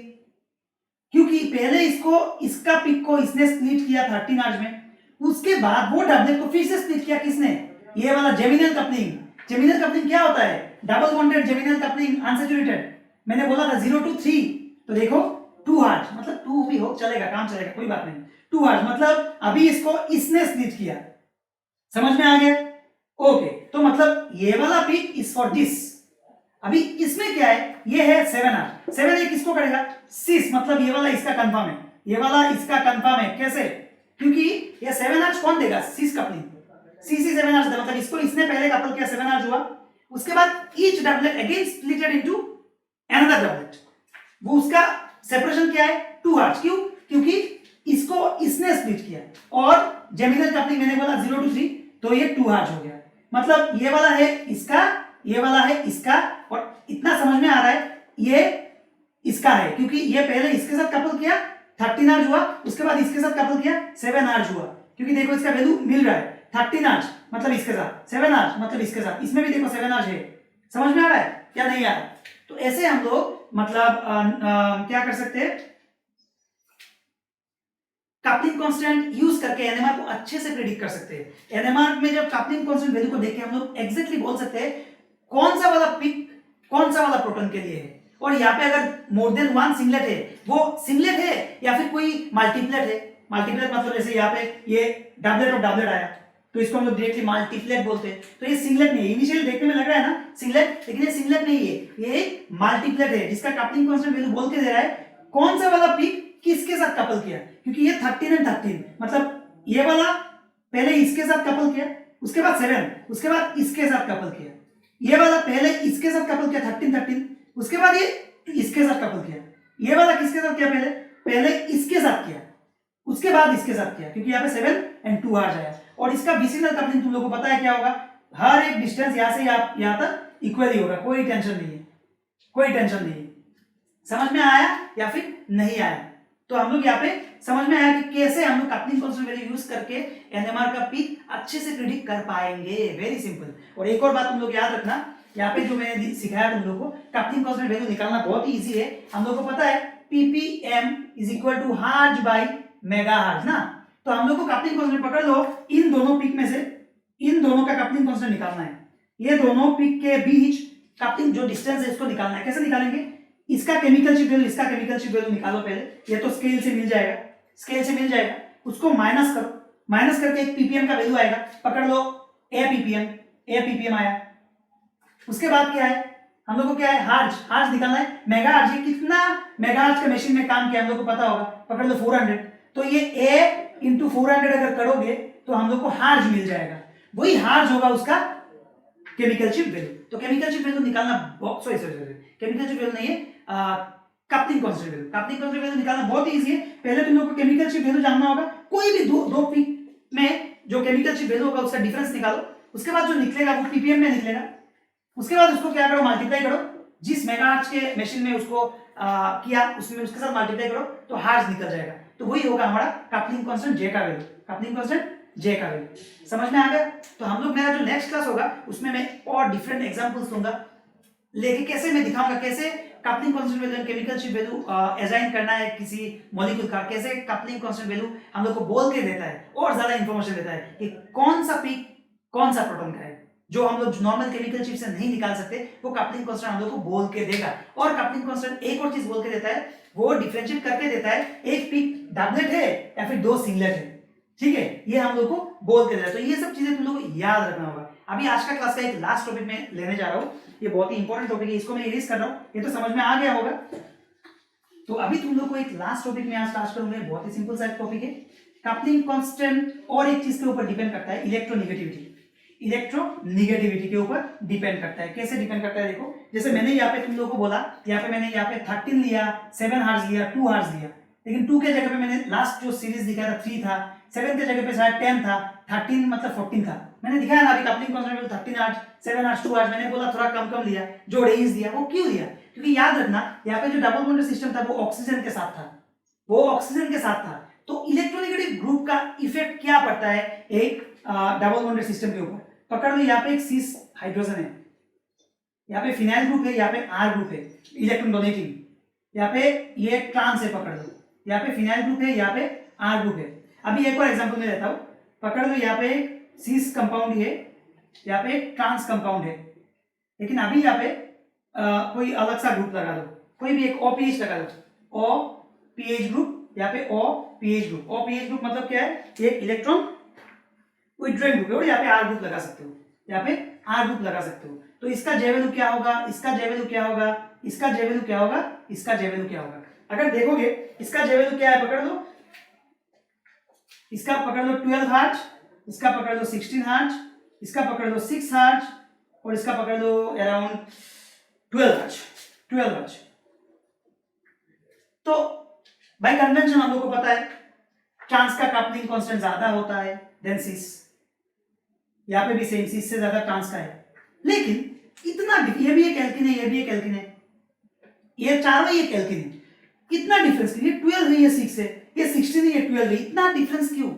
A: क्योंकि पहले इसका पिक को इसने स्प्लिट किया 13 हर्ट्ज में, उसके बाद वो डबलेट को फिर से स्प्लिट किया किसने, ये वाला जेमिनल कपलिंग। जेमिनल कपलिंग क्या होता है, double bonded geminal coupling unsaturated, मैंने बोला था 0 to 3। तो देखो 2 हर्ट्ज, मतलब 2 भी हो चलेगा, काम चलेगा, कोई बात नहीं। 2 हर्ट्ज मतलब अभी इसको इसने स्प्लिट किया, समझ में आ गया? ओके, तो मतलब ये वाला पिक इज फॉर दिस। अभी इसमें क्या है, ये है 7 हर्ट्ज, 7 ये किसको करेगा, सिस, मतलब ये वाला इसका कंफर्म है, ये वाला इसका कंफर्म है। कैसे? क्योंकि ये 7 हर्ट्ज कौन देगा, सिस कपलिंग, सीसी 7 हर्ट्ज देगा, मतलब इसको इसने पहले कपल किया 7 हर्ट्ज हुआ, उसके बाद each doublet again splitted into another doublet, वो उसका सेपरेशन क्या है, 2 हर्ट्ज। क्यों? क्योंकि इसको इसने स्प्लिट किया, और जेमिनल कपलिंग मैंने बोला 0 to 3, तो ये 2 हर्ट्ज हो गया, मतलब ये वाला है इसका, ये वाला है इसका, और इतना समझ में आ रहा है ये इसका है, क्योंकि ये पहले इसके साथ कपल किया 13 हर्ट्ज हुआ, उसके बाद इसके साथ कपल किया 7 हर्ट्ज हुआ, क्योंकि देखो इसका वैल्यू मिल रहा है 13 हर्ट्ज मतलब इसके साथ, 7 हर्ट्ज मतलब इसके साथ, इसमें भी देखो 7 हर्ट्ज है। समझ में आ रहा है क्या नहीं आ रहा? तो ऐसे हम लोग मतलब क्या कर सकते हैं, कपलिंग कांस्टेंट यूज करके एनएमआर को अच्छे से प्रेडिक्ट कर सकते हैं। एनएमआर में जब कपलिंग कांस्टेंट वैल्यू को देख के हम लोग एग्जैक्टली बोल सकते हैं कौन सा वाला पिक कौन सा वाला प्रोटॉन के लिए है। और यहाँ पे अगर मोर देन वन सिंगलेट है, वो सिंगलेट है या फिर कोई मल्टीप्लेट है। मल्टीप्लेट मतलब जैसे यहाँ पे ये डबलेट और डबलेट आया तो इसको हम लोग डायरेक्टली मल्टीप्लेट बोलते हैं। तो ये सिंगलेट नहीं है, इनिशियली देखने में लग रहा है ना सिंगलेट, लेकिन ये सिंगलेट नहीं है, ये मल्टीप्लेट है जिसका कपलिंग कांस्टेंट वैल्यू बोल के दे रहा है कौन सा वाला पिक किसके साथ कपल किया। क्योंकि ये 13 एंड 13 मतलब ये वाला पहले इसके साथ कपल किया, उसके बाद 7, उसके बाद इसके साथ कपल किया। ये वाला पहले इसके साथ कपल किया 13 13, उसके बाद ये इसके साथ कपल किया। ये वाला किसके साथ किया, पहले पहले इसके साथ किया, उसके बाद इसके साथ किया, क्योंकि यहाँ पे 7 एंड 2 आ जाएगा। और इसका विसिनल कपलिंग तुम लोगों को पता है क्या होगा, हर एक डिस्टेंस यहां से यहां तक इक्वल ही होगा, कोई टेंशन नहीं है, कोई टेंशन नहीं है। समझ में आया या फिर नहीं आया? तो हम लोग यहाँ पे समझ में आया कि कैसे हम लोग कपलिंग कांस्टेंट वैल्यू यूज करके एनएमआर का पिक अच्छे से प्रिडिक्ट कर पाएंगे। Very simple. और एक और बात तुम लोग याद रखना, यहाँ पे जो मैंने सिखाया तुम लोग को कपलिंग कांस्टेंट वैल्यू निकालना बहुत ही इजी है। हम लोग को पता है ppm is equal to hertz by megahertz ना। तो हम लोग को कपलिंग कांस्टेंट पकड़ लो, इन दोनों पिक में से इन दोनों का कपलिंग कांस्टेंट निकालना है। ये दोनों पिक के बीच कपलिंग जो डिस्टेंस है इसको निकालना है। कैसे निकालेंगे, इसका केमिकल शिफ्ट वैल्यू इसका केमिकल शिफ्ट वैल्यू निकालो पहले। ये तो स्केल से मिल जाएगा, स्केल से मिल जाएगा, उसको माइनस करो, माइनस करके एक ppm का वैल्यू आएगा, पकड़ लो a ppm आया। उसके बाद क्या है, हम लोग को क्या है हर्ट्ज, हर्ट्ज निकालना है। मेगाहर्ट्ज, ये कितना मेगाहर्ट्ज का मशीन में काम किया हम लोग को पता होगा, पकड़ लो 400। तो ये a इंटू 400 अगर करोगे तो हम लोग को हर्ट्ज मिल जाएगा, वही हर्ट्ज होगा उसका केमिकल शिफ्ट वैल्यू। तो केमिकल शिफ्ट वैल्यू निकालना सॉरी केमिकल शिफ्ट वैल्यू नहीं है, coupling constant value. Coupling constant value निकालना बहुत इजी है। पहले तुम लोग को केमिकल शिफ्ट वैल्यू जानना होगा, कोई भी दो पिक में जो केमिकल शिफ्ट वैल्यू होगा उसका डिफरेंस निकालो। उसके बाद जो निकलेगा वो ppm में निकलेगा। उसके बाद उसको क्या करो, मल्टीप्लाई करो, जिस मेगाहर्ट्ज के मशीन में उसको किया उसमें उसके साथ मल्टीप्लाई करो तो हर्ट्ज निकल जाएगा। तो वही होगा हमारा कपलिंग कांस्टेंट जे का वैल्यू, कपलिंग कांस्टेंट जे का वैल्यू। समझ में आ गया? तो हम लोग मेरा जो नेक्स्ट क्लास होगा उसमें मैं और डिफरेंट एग्जांपल्स दूंगा, लेकिन कैसे मैं दिखाऊंगा कैसे coupling constant value chemical shift value assign करना है किसी मॉलिक्यूल का, कैसे कपलिंग कांस्टेंट वैल्यू हम लोग को बोल के देता है और ज्यादा इंफॉर्मेशन देता है कि कौन सा पिक कौन सा प्रोटॉन का है, जो हम लोग नॉर्मल केमिकल शिफ्ट से नहीं निकाल सकते वो कपलिंग कांस्टेंट हम लोग को बोल के देगा। और कपलिंग कांस्टेंट एक और चीज बोल के देता है, वो डिफरेंशिएट करके देता है एक पिक डबलेट है या फिर दो सिंगलेट है, ठीक है, ये हम लोग को बोल के देता है। तो ये सब चीजें तुम लोग को याद रखना होगा। अभी आज का क्लास का एक लास्ट टॉपिक में लेने जा रहा हूँ, ये बहुत ही इंपॉर्टेंट टॉपिक है, इसको मैं इरेज कर रहा हूँ, ये तो समझ में आ गया होगा। तो अभी तुम लोग को एक लास्ट टॉपिक में आज स्टार्ट करूंगा, बहुत ही सिंपल सा टॉपिक है। कपलिंग कांस्टेंट और एक चीज के ऊपर डिपेंड करता है, इलेक्ट्रोनेगेटिविटी। इलेक्ट्रोनेगेटिविटी के ऊपर डिपेंड करता है। कैसे डिपेंड करता है देखो, जैसे मैंने यहाँ पे तुम लोगों को बोला, यहाँ पे मैंने यहाँ पे 13 लिया, 7 हर्ट्ज लिया, 2 हर्ट्ज लिया, लेकिन 2 के जगह पे मैंने लास्ट जो सीरीज दिखाया था 3 था, 7 के जगह पे शायद 10 था, 13 मतलब 14 था। मैंने दिखाया ना अभी coupling constant 13 hertz, 7 hertz, 2 hertz, मैंने बोला थोड़ा कम कम लिया, जो रेंज दिया वो क्यों दिया, क्योंकि याद रखना यहाँ पे जो डबल बॉन्डेड सिस्टम था वो ऑक्सीजन के साथ था, वो ऑक्सीजन के साथ था। तो इलेक्ट्रोनेगेटिव ग्रुप का इफेक्ट क्या पड़ता है एक डबल बॉन्डेड सिस्टम के ऊपर। पकड़ लो यहाँ पे एक सिस हाइड्रोजन है, यहाँ पे फिनाइल ग्रुप है, यहाँ पे आर ग्रुप है इलेक्ट्रॉन डोनेटिंग, यहाँ पे ये ट्रांस है, पकड़ लो यहाँ पे फिनाइल ग्रुप है, यहाँ पे आर ग्रुप है। अभी एक और एग्जांपल में देता हूँ, पकड़ लो यहाँ पे सिस कंपाउंड है, यहाँ पे ट्रांस कंपाउंड है, लेकिन अभी यहाँ पे कोई अलग सा ग्रुप लगा दो, कोई भी एक OPH लगा दो, OPH ग्रुप, यहाँ पे OPH ग्रुप। OPH ग्रुप मतलब क्या है, एक इलेक्ट्रॉन विथड्रॉइंग ग्रुप है, और यहाँ पे आर ग्रुप लगा सकते हो, यहाँ पे आर ग्रुप लगा सकते हो। तो इसका जे वैल्यू क्या होगा, इसका जे वैल्यू क्या होगा, इसका जे वैल्यू क्या होगा, इसका जे वैल्यू क्या होगा। अगर देखोगे इसका जे वैल्यू क्या है, पकड़ लो, इसका पकड़ लो 12 हर्ट्ज, इसका पकड़ लो 16 हर्ट्ज, इसका पकड़ लो 6 हर्ट्ज, और इसका पकड़ लो अराउंड 12 हर्ट्ज, 12 हर्ट्ज। तो बाय कन्वेंशन हम लोग को पता है ट्रांस का कपलिंग कांस्टेंट ज्यादा होता है देन सिस, यहाँ पे भी सेम, सिस से ज्यादा ट्रांस का है, लेकिन इतना ये भी एक एल्किन है, ये भी एक एल्किन है, ये चारों एक एल्किन है, इतना डिफरेंस क्यों, ये 12 है, ये 6 है, ये 16 है, ये 12 है, इतना डिफरेंस क्यों,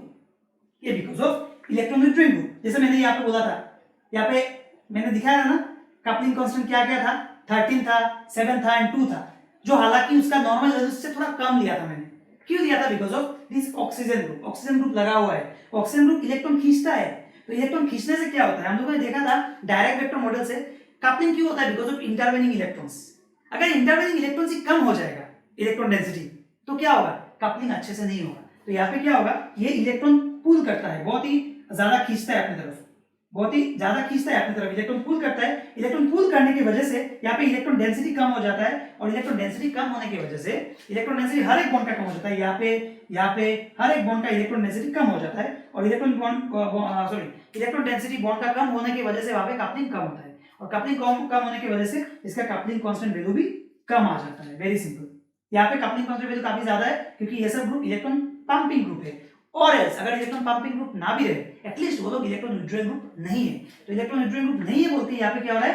A: ये because of electron withdrawing group. जैसे मैंने यहाँ पे बोला था, यहाँ पे मैंने दिखाया था ना कपलिंग कांस्टेंट क्या क्या था, 13 था, 7 था एंड 2 था, जो हालांकि उसका नॉर्मल वैल्यू से थोड़ा कम लिया था मैंने, क्यों दिया था? Because of this oxygen group. Oxygen group लगा हुआ है, ऑक्सीजन ग्रुप इलेक्ट्रॉन खींचता है, तो इलेक्ट्रॉन खींचने से क्या होता है, हम लोगों ने देखा था डायरेक्ट वेक्टर मॉडल से, कपलिंग क्यों होता है? Because of intervening electrons. अगर इंटरवेनिंग इलेक्ट्रॉन से कम हो जाएगा इलेक्ट्रॉन डेंसिटी, तो क्या होगा? कपलिंग अच्छे से नहीं होगा। तो यहाँ पे क्या होगा, ये इलेक्ट्रॉन पुल करता है, बहुत ही ज्यादा खींचता है अपनी तरफ, बहुत ही ज्यादा खींचता है अपनी तरफ, इलेक्ट्रॉन पुल करता है। इलेक्ट्रॉन पुल करने की वजह से यहाँ पे इलेक्ट्रॉन डेंसिटी कम हो जाता है, और इलेक्ट्रॉन डेंसिटी कम होने की वजह से इलेक्ट्रॉन डेंसिटी हर एक बॉन्ड का कम हो जाता है। यहाँ पे हर एक बॉन्ड का इलेक्ट्रॉन डेंसिटी कम हो जाता है, और इलेक्ट्रॉन डेंसिटी बॉन्ड का कम होने की वजह से वहां पे कपलिंग कम होता है, और कपलिंग कम होने की वजह से इसका कपलिंग कांस्टेंट वैल्यू भी कम आ जाता है। Very simple. यहाँ पे कपलिंग कांस्टेंट वैल्यू काफी ज्यादा है, क्योंकि ये सब ग्रुप इलेक्ट्रॉन पंपिंग ग्रुप है, और एल्स अगर इलेक्ट्रॉन पंपिंग ग्रुप ना भी रहे, एटलीस्ट वो लोग इलेक्ट्रॉन विड्रॉइंग ग्रुप नहीं है। तो इलेक्ट्रॉन विड्रॉइंग ग्रुप नहीं है बोलते यहाँ पे क्या हो रहा है,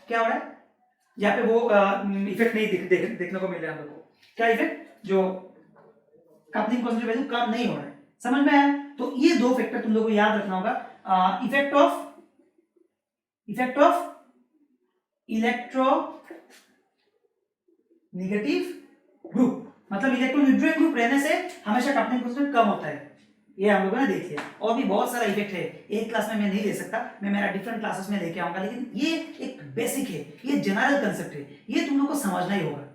A: क्या हो रहा है, यहाँ पे वो इफेक्ट नहीं देखने को मिल रहा है हम लोग को। क्या इफेक्ट? जो कपलिंग कांस्टेंट वैल्यू कम नहीं हो रहा है। समझ में आया? तो ये दो फैक्टर तुम लोग को याद रखना होगा। Effect of electro negative group, मतलब इलेक्ट्रॉन विड्रॉइंग ग्रुप रहने से हमेशा कपलिंग कांस्टेंट कम होता है। ये हम लोगों ने देख लिया, और भी बहुत सारा इफेक्ट है, एक क्लास में मैं नहीं दे सकता, मैं मेरा डिफरेंट क्लासेस में लेके आऊंगा, लेकिन ये एक बेसिक है, ये जनरल कंसेप्ट है, ये तुम लोग को समझना ही होगा।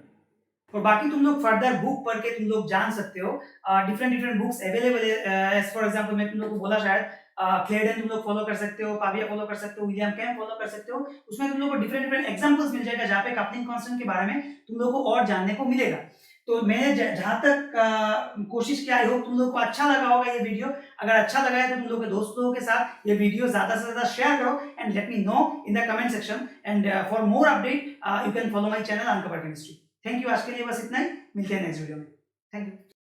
A: और बाकी तुम लोग फर्दर बुक पढ़ के तुम लोग जान सकते हो, डिफरेंट बुक्स अवेलेबल है। एज फॉर एग्जांपल मैं तुम लोग को बोला शायद, क्लेडन तुम लोग फॉलो कर सकते हो, पाविया फॉलो कर सकते हो, विलियम कैम फॉलो कर सकते हो। उसमें तुम लोग को डिफरेंट एग्जांपल्स मिल जाएगा, जहाँ पे कपलिंग कांस्टेंट के बारे में तुम लोग को और जानने को मिलेगा। तो मैंने जहां तक कोशिश किया, आई होप तुम लोग को अच्छा लगा होगा ये वीडियो। अगर अच्छा लगा है तो तुम लोग के दोस्तों के साथ ये वीडियो ज्यादा से ज्यादा शेयर करो, and let me know in the comment section, and for more update you can follow my channel uncover chemistry. Thank you. आज के लिए बस इतना ही, मिलते हैं नेक्स्ट वीडियो में। Thank you.